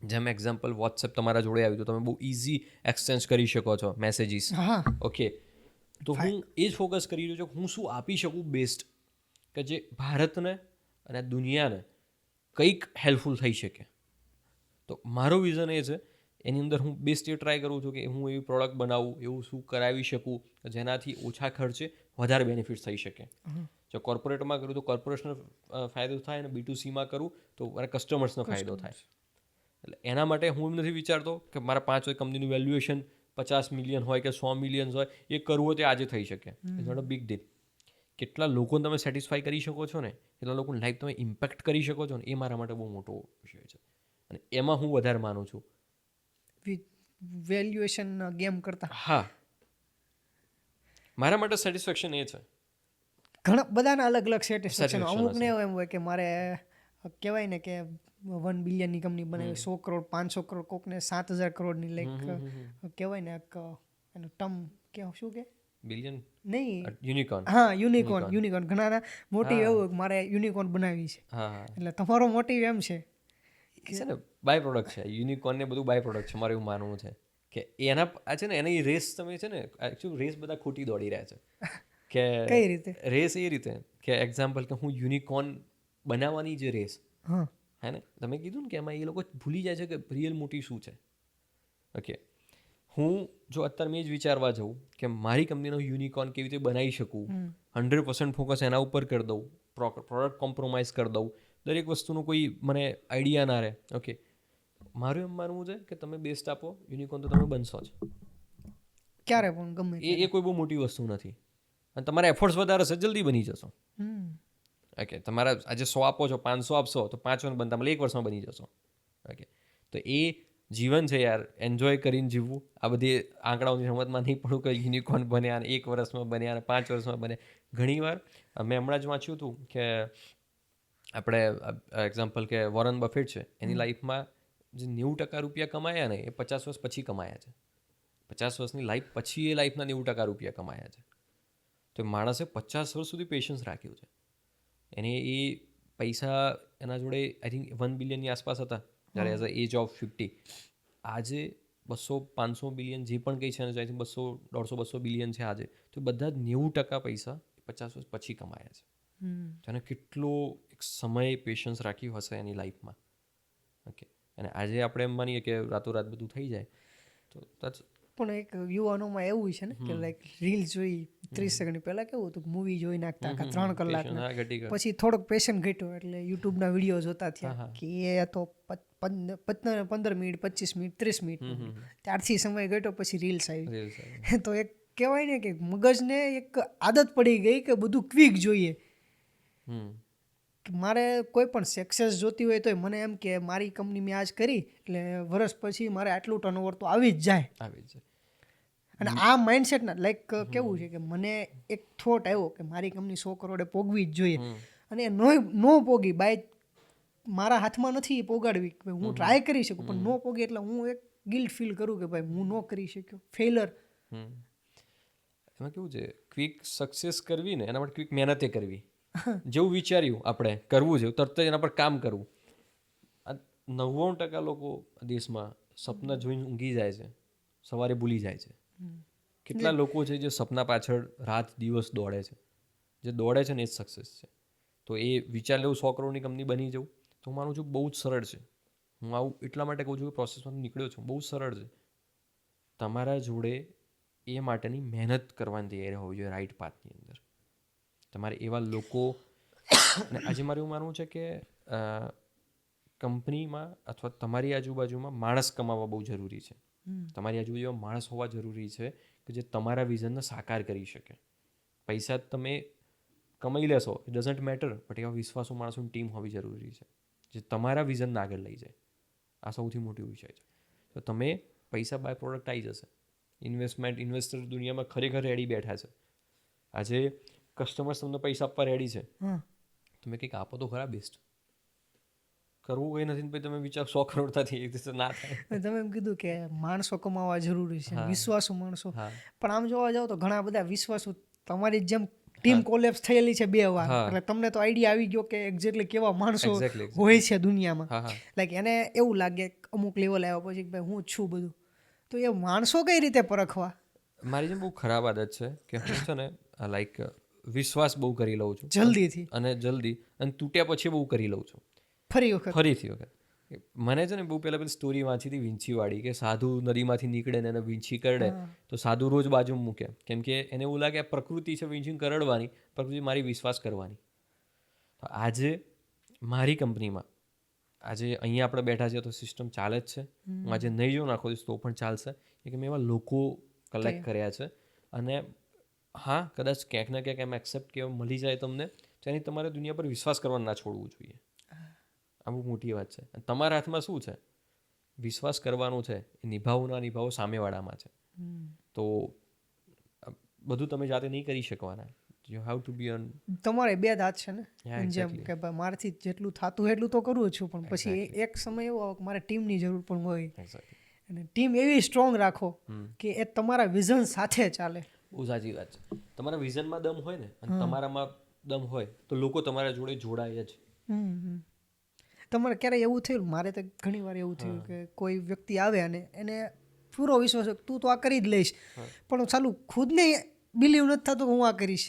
જેમ એક્ઝામ્પલ વોટ્સએપ તમારા જોડે આવ્યું તો તમે બહુ ઇઝી એક્સચેન્જ કરી શકો છો મેસેજીસ. ઓકે, તો હું એ જ ફોકસ કરી રહ્યો છું કે હું શું આપી શકું બેસ્ટ, કે જે ભારતને અને દુનિયાને કંઈક હેલ્પફુલ થઈ શકે. તો મારો વિઝન એ છે, એની અંદર હું બેસ્ટ એ ટ્રાય કરું છું કે હું એવી પ્રોડક્ટ બનાવું, એવું શું કરાવી શકું જેનાથી ઓછા ખર્ચે વધારે બેનિફિટ્સ થઈ શકે. જો કોર્પોરેટમાં કરું તો કોર્પોરેશનનો ફાયદો થાય, અને B2Cમાં કરું તો મારા કસ્ટમર્સનો ફાયદો થાય. એટલે એના માટે હું એમ નથી વિચારતો કે મારા 5 હોય કંપનીનું વેલ્યુએશન 50 મિલિયન હોય કે 100 મિલિયન હોય, એ કરવું હોય તે આજે થઈ શકે. It's not a big deal. કેટલા લોકોને તમે સેટિસ્ફાઈ કરી શકો છો ને, કેટલા લોકોની લાઈફ તમે ઇમ્પેક્ટ કરી શકો છો ને, એ મારા માટે બહુ મોટો વિષય છે. અને એમાં હું વધારે માનું છું વેલ્યુએશન ગેમ કરતા. હા, મારા માટે સેટિસ્ફેક્શન એ છે. ઘણા બધાના અલગ અલગ સેટિસ્ફેક્શન. અમુકને એમ હોય કે મારે કહેવાય ને કે 1 બિલિયનની કંપની બનાવી, 100 કરોડ 500 કરોડ, કોકને 7,000 કરોડની, લાઈક કહેવાય ને એનું ટર્મ કે શું કે બિલિયન નહીં, યુનિકોર્ન. હા યુનિકોર્ન ઘણાના મોટિવ એવું કે મારે યુનિકોર્ન બનાવી છે, હા હા એટલે તમારો મોટિવ એમ છે એ છે ને બાય પ્રોડક્ટ છે. યુનિકોર્ન ને બધું બાય પ્રોડક્ટ છે. મારું એવું માનવું છે કે એના આ છે ને એની રેસ તમે છે ને એકચ્યુઅલી રેસ બધા ખોટી દોડી રહ્યા છે કે કઈ રીતે? રેસ એ રીતે કે એક્ઝામ્પલ કે હું યુનિકોર્ન બનાવવાની જે રેસ હા હે ને, તમે કીધું ને કે એમાં એ લોકો ભૂલી જાય છે કે રિયલ મોટી શું છે. ઓકે, હું જો અત્યારે મેં જ વિચારવા જાઉં કે મારી કંપનીનો યુનિકોર્ન કેવી રીતે બનાવી શકું, 100% ફોકસ એના ઉપર કરી દઉં, પ્રોડક્ટ કોમ્પ્રોમાઇઝ કરી દઉં, દરેક વસ્તુનું કોઈ મને આઈડિયા ના રહે. ઓકે, મારું એમ માનવું છે કે તમે બેસ્ટ આપો, યુનિકોર્ન તો તમે બનશો જ. ક્યારે પણ ગમે એ કોઈ બહુ મોટી વસ્તુ નથી અને તમારા એફર્ટ્સ વધારે છે, જલ્દી બની જશો. હમ ઓકે, તમારા આજે 100 આપો છો, 500 આપશો તો 5 વર્ષ બનતા 1 વર્ષમાં બની જશો. ઓકે, તો એ જીવન છે યાર, એન્જોય કરીને જીવવું. આ બધી આંકડાઓની રમતમાં નહીં પડવું કે યુનિકોર્ન બન્યા અને 1 વર્ષમાં બન્યા અને 5 વર્ષમાં બન્યા. ઘણીવાર મેં હમણાં જ વાંચ્યું હતું કે આપણે એક્ઝામ્પલ કે વોરન બફેટ છે, એની લાઈફમાં જે 90% રૂપિયા કમાયા ને એ 50 વર્ષ પછી કમાયા છે. 50 વર્ષની લાઈફ પછી એ લાઈફના 90% રૂપિયા કમાયા છે. તો માણસે 50 વર્ષ સુધી પેશન્સ રાખ્યું છે. એને એ પૈસા એના જોડે આઈ થિંક 1 બિલિયનની આસપાસ હતા જ્યારે એઝ અ એજ ઓફ 50. આજે 200-500 બિલિયન જે પણ કંઈ છે ને, 200-150-200 બિલિયન છે આજે, તો બધા જ 90% પૈસા 50 વર્ષ પછી કમાયા છે. તો એને કેટલો એક સમય પેશન્સ રાખ્યું હશે એની લાઈફમાં. ઓકે, અને આજે આપણે એમ માનીએ કે રાતોરાત બધું થઈ જાય તો પણ એક યુવાનોમાં એવું છે ને કે લાઈક રીલ જોઈ 30 સેકન્ડ પહેલા કેવું હતું, મૂવી જોઈ નાખતા આખા 3 કલાકના, પછી થોડોક પેશન ઘટ્યો એટલે યુટ્યુબના વિડીયો જોતા થયા કે એ તો 15 મિનિટ 25 મિનિટ 30 મિનિટ, ત્યારથી સમય ઘટ્યો, પછી રીલ્સ આવી. તો એક કહેવાય ને કે મગજને એક આદત પડી ગઈ કે બધું ક્વિક જોઈએ. મારે કોઈ પણ સક્સેસ જોતી હોય તો મને એમ કે મારી કંપની મેં આજ કરી એટલે વર્ષ પછી મારે આટલું ટર્નઓવર તો આવી જ જાય. અને આ માઇન્ડસેટના લાઈક કેવું છે કે મને એક થોટ આવ્યો કે મારી કંપની 100 કરોડે પોગવી જ જોઈએ, અને નો પોગી બાય મારા હાથમાં નથી પોગાડવી. હું ટ્રાય કરી શકું પણ નો પોગી એટલે હું એક ગિલ્ટ ફીલ કરું કે ભાઈ હું નો કરી શક્યો, ફેલર. એમાં કેવું છે, ક્વિક સક્સેસ કરવી ને એના માટે ક્વિક મહેનતે કરવી. જેવું વિચાર્યું આપણે કરવું છે તરત જ એના પર કામ કરવું. 99% લોકો દેશમાં સપના જોઈને ઊંઘી જાય છે, સવારે ભૂલી જાય છે. કેટલા લોકો છે જે સપના પાછળ રાત દિવસ દોડે છે, જે દોડે છે ને એ જ સક્સેસ છે. તો એ વિચાર લેવું 100 કરોડની કંપની બની જવું, તો હું માનું છું બહુ જ સરળ છે. હું આવું એટલા માટે કહું છું કે પ્રોસેસમાં નીકળ્યો છું, બહુ સરળ છે. તમારા જોડે એ માટેની મહેનત કરવાની તૈયારી હોવી જોઈએ રાઈટ પાથની અંદર. તમારે એવા લોકો, અને આજે મારે એવું માનવું છે કે કંપનીમાં અથવા તમારી આજુબાજુમાં માણસ કમાવા બહુ જરૂરી છે. તમારી આજુબાજુમાં માણસ હોવા જરૂરી છે કે જે તમારા વિઝનને સાકાર કરી શકે. પૈસા તમે કમાઈ લેશો, ઇટ ડઝન્ટ મેટર, બટ એવા વિશ્વાસુ માણસોની ટીમ હોવી જરૂરી છે જે તમારા વિઝનને આગળ લઈ જાય. આ સૌથી મોટી વિષય છે. તો તમે પૈસા બાય પ્રોડક્ટ આવી જશે. ઇન્વેસ્ટર દુનિયામાં ખરેખર રેડી બેઠા છે. આજે કસ્ટમર્સ તમને પૈસા આપવા રેડી છે, તમે કંઈક આપો તો ખરા બેસ્ટ. કરવું કંઈ નથી પછી તમે વિચાર 100 કરોડ થતી ના થાય. તમે એમ કીધું કે માણસો કમાવા જરૂરી છે, વિશ્વાસુ માણસો, પણ આમ જોવા જાવ તો ઘણા બધા વિશ્વાસુ તમારી જેમ ટીમ કોલેપ્સ થયેલી છે 2 વાર, એટલે તમને તો આઈડિયા આવી ગયો કે એક્ઝેક્ટલી કેવા માણસો હોય છે દુનિયામાં. લાઈક એને એવું લાગે અમુક લેવલ આવ્યા પછી ભાઈ હું છું બધું, તો એ માણસો કઈ રીતે પરખવા? મારી જેમ બહુ ખરાબ આદત છે કે હું છે ને લાઈક વિશ્વાસ બહુ કરી લઉં છું જલ્દીથી, અને તૂટ્યા પછી બહુ કરી લઉં છું ફરીથી વખત. મને છે ને બહુ પહેલાં સ્ટોરી વાંચી હતી વીંછીવાળી, કે સાધુ નદીમાંથી નીકળે ને એને વીંછી કરડે તો સાધુ રોજ બાજુ મૂકે, કેમ કે એને એવું લાગે આ પ્રકૃતિ છે વીંછીને કરડવાની, પ્રકૃતિ મારી વિશ્વાસ કરવાની. આજે મારી કંપનીમાં આજે અહીંયા આપણે બેઠા છીએ તો સિસ્ટમ ચાલે જ છે. હું આજે નહીં જો નાખો તો પણ ચાલશે, કે મેં એવા લોકો કલેક્ટ કર્યા છે. અને હા, કદાચ ક્યાંક ને ક્યાંક એમ એક્સેપ્ટ કે મળી જાય તમને, તો એની તમારે દુનિયા પર વિશ્વાસ કરવાનું ના છોડવું જોઈએ. આ બહુ મોટી વાત છે. તમારા હાથમાં શું છે? વિશ્વાસ કરવાનું છે, એ નિભાવવું ના નિભાવવું સામેવાળામાં છે. તો બધું તમે જાતે નહીં કરી શકવાના. You have to B on. તમારે 2 હાથ છે ને, જેમ કે ભાઈ મારાથી જેટલું થતું એટલું તો કરવું છું, પણ પછી એક સમય એવો આવે કે મારે ટીમની જરૂર પણ હોય, અને ટીમ એવી સ્ટ્રોંગ રાખો કે એ તમારા વિઝન સાથે ચાલે. બહુ સાચી વાત છે. તમારા વિઝનમાં દમ હોય ને અને તમારામાં દમ હોય તો લોકો તમારા જોડે જોડાય જ. તમારે ક્યારેય એવું થયું? મારે તો ઘણી વાર એવું થયું કે કોઈ વ્યક્તિ આવે અને એને પૂરો વિશ્વાસ હોય તું તો આ કરી જ લઈશ, પણ ચાલુ ખુદને બિલીવ નથી થતું કે હું આ કરીશ.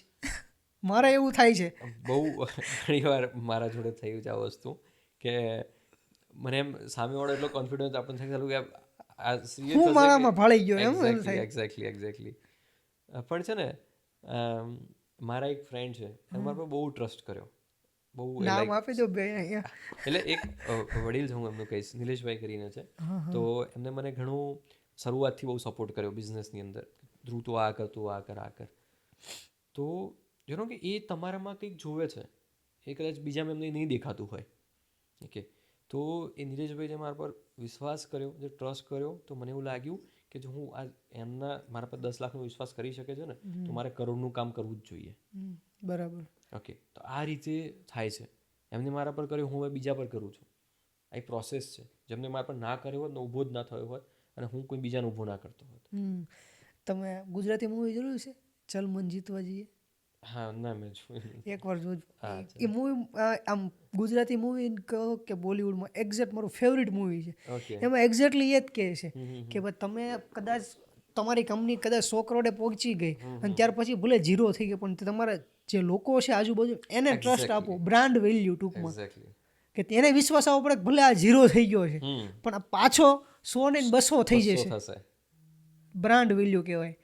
મારે એવું થાય છે. બહુ ઘણી વાર મારા જોડે થયું છે આ વસ્તુ કે મને એમ સામેવાળો એટલો કોન્ફિડન્સ આપણને થાય ચાલુ કે આ serious હું હશે મારામાં કે- ભાળી ગયો એમ Exactly, થાય. exactly, exactly. પણ છે ને મારા એક ફ્રેન્ડ છે એને મારા પર બહુ ટ્રસ્ટ કર્યો. બહુ એ નામ like- આપી દો બે અહીંયા. એટલે એક વડીલ છે, હું એમનું કહીશ, નિલેશભાઈ કરીને છે. તો એમને મને ઘણું શરૂઆતથી બહુ સપોર્ટ કર્યો બિઝનેસની અંદર. ધ્રુવ તું આ કર, તું આ કર, આ કર. તો યુ નો કે એ તમારામાં કંઈક જોવે છે, એ કદાચ બીજામાં એમને નહીં દેખાતું હોય. ઓકે, તો એ નિલેશભાઈ જે મારા પર વિશ્વાસ કર્યો, જે ટ્રસ્ટ કર્યો, તો મને એવું લાગ્યું કે જો હું આ એમના મારા પર 10 લાખનો વિશ્વાસ કરી શકે છે ને તો મારે કરોડનું કામ કરવું જ જોઈએ. બરાબર. ઓકે, તો આ રીતે થાય છે. એમને મારા પર કર્યું, હું હવે બીજા પર કરું છું. આ એક પ્રોસેસ છે. જેમને મારા પર ના કર્યો હોત ને ઊભો જ ના થયો હોત અને હું કોઈ બીજાને ઊભો ના કરતો હોત. તમે ગુજરાતી મૂવી જોયું છે ચલ મન જીતવા જઈએ? હા, ના મેં જોયું. એકવાર જોજો. એ મૂવી આમ ગુજરાતી મૂવી કહો કે બોલિવૂડમાં એક્ઝેક્ટ મારું ફેવરિટ મૂવી છે. ઓકે. એમાં એક્ઝેક્ટલી એ જ કહે છે કે ભાઈ તમે કદાચ તમારી કંપની કદાચ 100 કરોડે પહોંચી ગઈ અને ત્યાર પછી ભલે 0 થઈ ગઈ, પણ તમારા જે લોકો છે આજુબાજુ એને ટ્રસ્ટ આપો. બ્રાન્ડ વેલ્યુ ટૂંકમાં, એક્ઝેક્ટલી. કે એને વિશ્વાસ આવવો પડે કે ભલે આ 0 થઈ ગયો છે પણ આ પાછો 100 ને 200 થઈ જશે. થશે. બ્રાન્ડ વેલ્યુ કહેવાય.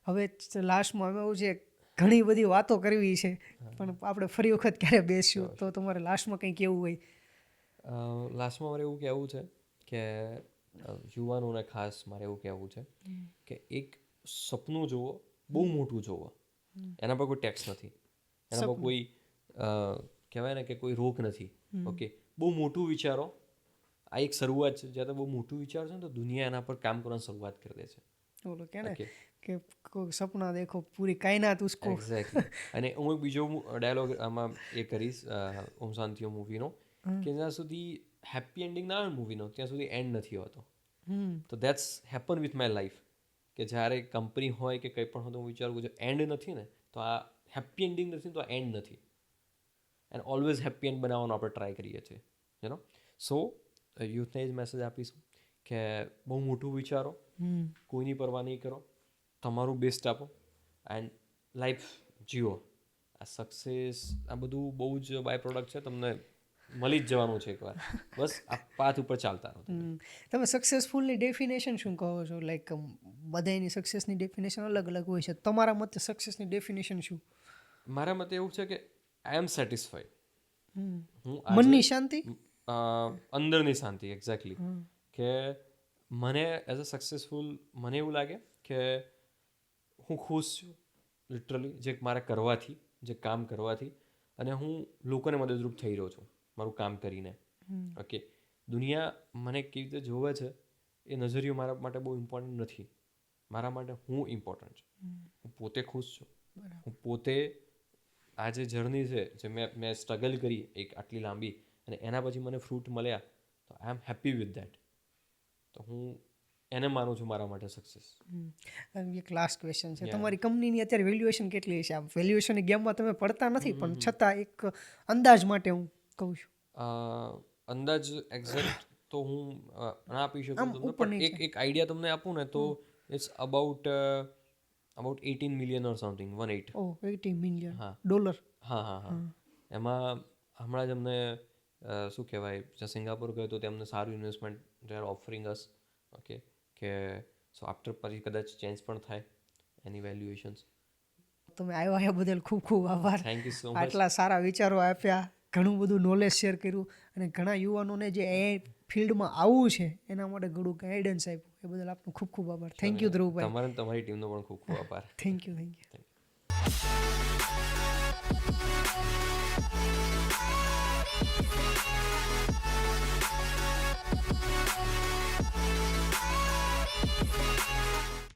હવે લાસ્ટમાં એવું છે, ઘણી બધી વાતો કરવી છે પણ આપણે ફરી વખત ક્યારે બેસ્યું તો તમારે લાસ્ટમાં કંઈ કહેવું હોય? લાસ્ટમાં મારે એવું કહેવું છે કે યુવાનોને ખાસ મારે એવું કહેવું છે કે એક સપનું જુઓ, બહુ મોટું જુઓ. એના પર કોઈ ટેક્સ નથી, એના પર કોઈ કહેવાય ને કે કોઈ રોક નથી. ઓકે, બહુ મોટું વિચારો. આ એક શરૂઆત છે. જ્યારે બહુ મોટું વિચારશો ને તો દુનિયા એના પર કામ કરવાની શરૂઆત કરી દે છે. બોલો કે ને કે કોઈ સપના દેખો પૂરી કાયનાત ઉસકો. એક્ઝેક્ટલી. અને હું એક બીજો ડાયલોગ આમાં એ કરીશ ઓમ શાંતિઓ મૂવીનો કે જ્યાં સુધી હેપી એન્ડિંગ ના આવે મૂવીનો ત્યાં સુધી એન્ડ નથી હોતો. તો that's happen with my life કે જ્યારે કંપની હોય કે કંઈ પણ હોય તો હું વિચારું જો એન્ડ નથી ને તો આ હેપી એન્ડિંગ નથી તો આ એન્ડ નથી. એન્ડ ઓલવેઝ હેપી એન્ડ બનાવવાનો આપણે ટ્રાય કરીએ છીએ. યુ નો, સો યુથને જ મેસેજ આપીશું કે બહુ મોટું વિચારો, કોઈની પરવા નહીં કરો, તમારું બેસ્ટ આપો એન્ડ લાઈફ જીવો. આ સક્સેસ આ બધું બહુ જ બાય પ્રોડક્ટ છે, તમને મળી જ જવાનું છે એકવાર. બસ આ પાથ ઉપર ચાલતા રહો. તમે સક્સેસફુલની ડેફિનેશન શું કહો છો? લાઈક બધાની સક્સેસની ડેફિનેશન અલગ અલગ હોય છે. તમારા મતે સક્સેસની ડેફિનેશન શું? મારા મતે એવું છે કે આઈ એમ સેટિસ્ફાઈડ. મનની શાંતિ, અંદરની શાંતિ. એક્ઝેક્ટલી. કે મને એઝ અ સક્સેસફુલ મને એવું લાગે કે હું ખુશ છું લિટરલી જે મારે કરવાથી, જે કામ કરવાથી, અને હું લોકોને મદદરૂપ થઈ રહ્યો છું મારું કામ કરીને. ઓકે, દુનિયા મને કેવી રીતે જોવે છે એ નજરિયો મારા માટે બહુ ઇમ્પોર્ટન્ટ નથી. મારા માટે હું ઇમ્પોર્ટન્ટ છું. હું પોતે ખુશ છું. હું પોતે આ જે જર્ની છે જે મેં સ્ટ્રગલ કરી એક આટલી લાંબી અને એના પછી મને ફ્રૂટ મળ્યા તો આઈ એમ હેપી વિથ દેટ. તો હું એને માનું છું મારા માટે સક્સેસ. એક લાસ્ટ ક્વેશ્ચન છે, તમારી કંપનીની અત્યારે વેલ્યુએશન કેટલી છે? આ વેલ્યુએશનની ગેમમાં તમે પડતા નથી પણ છતાં એક અંદાજ માટે હું કહું છું. અંદાજ એક્ઝેક્ટ તો હું ના આપી શકું તમને, પણ એક આઈડિયા તમને આપું ને તો it's about 18 million or something. 18. Oh, 18 million dollar. હા. એમાં હમણાં જ અમને શું કહેવાય, જ્યાં સિંગાપોર ગયો તો તેમને સારું investment they are offering us. Okay, કે સો આફ્ટર પછી કદાચ ચેન્જ પણ થાય એની વેલ્યુએશન્સ. તમે આવ્યા એ બદલ ખૂબ ખૂબ આભાર. Thank you so much. આટલા સારા વિચારો આપ્યા, ઘણું બધું નોલેજ શેર કર્યું અને ઘણા યુવાનોને જે એ ફિલ્ડમાં આવવું છે એના માટે ઘણું ગાઈડન્સ આપ્યું. એ બદલ આપનો ખૂબ ખૂબ આભાર. થેન્ક યુ ધ્રુવભાઈ. તમારી ટીમનો પણ ખૂબ ખૂબ આભાર. Thank you.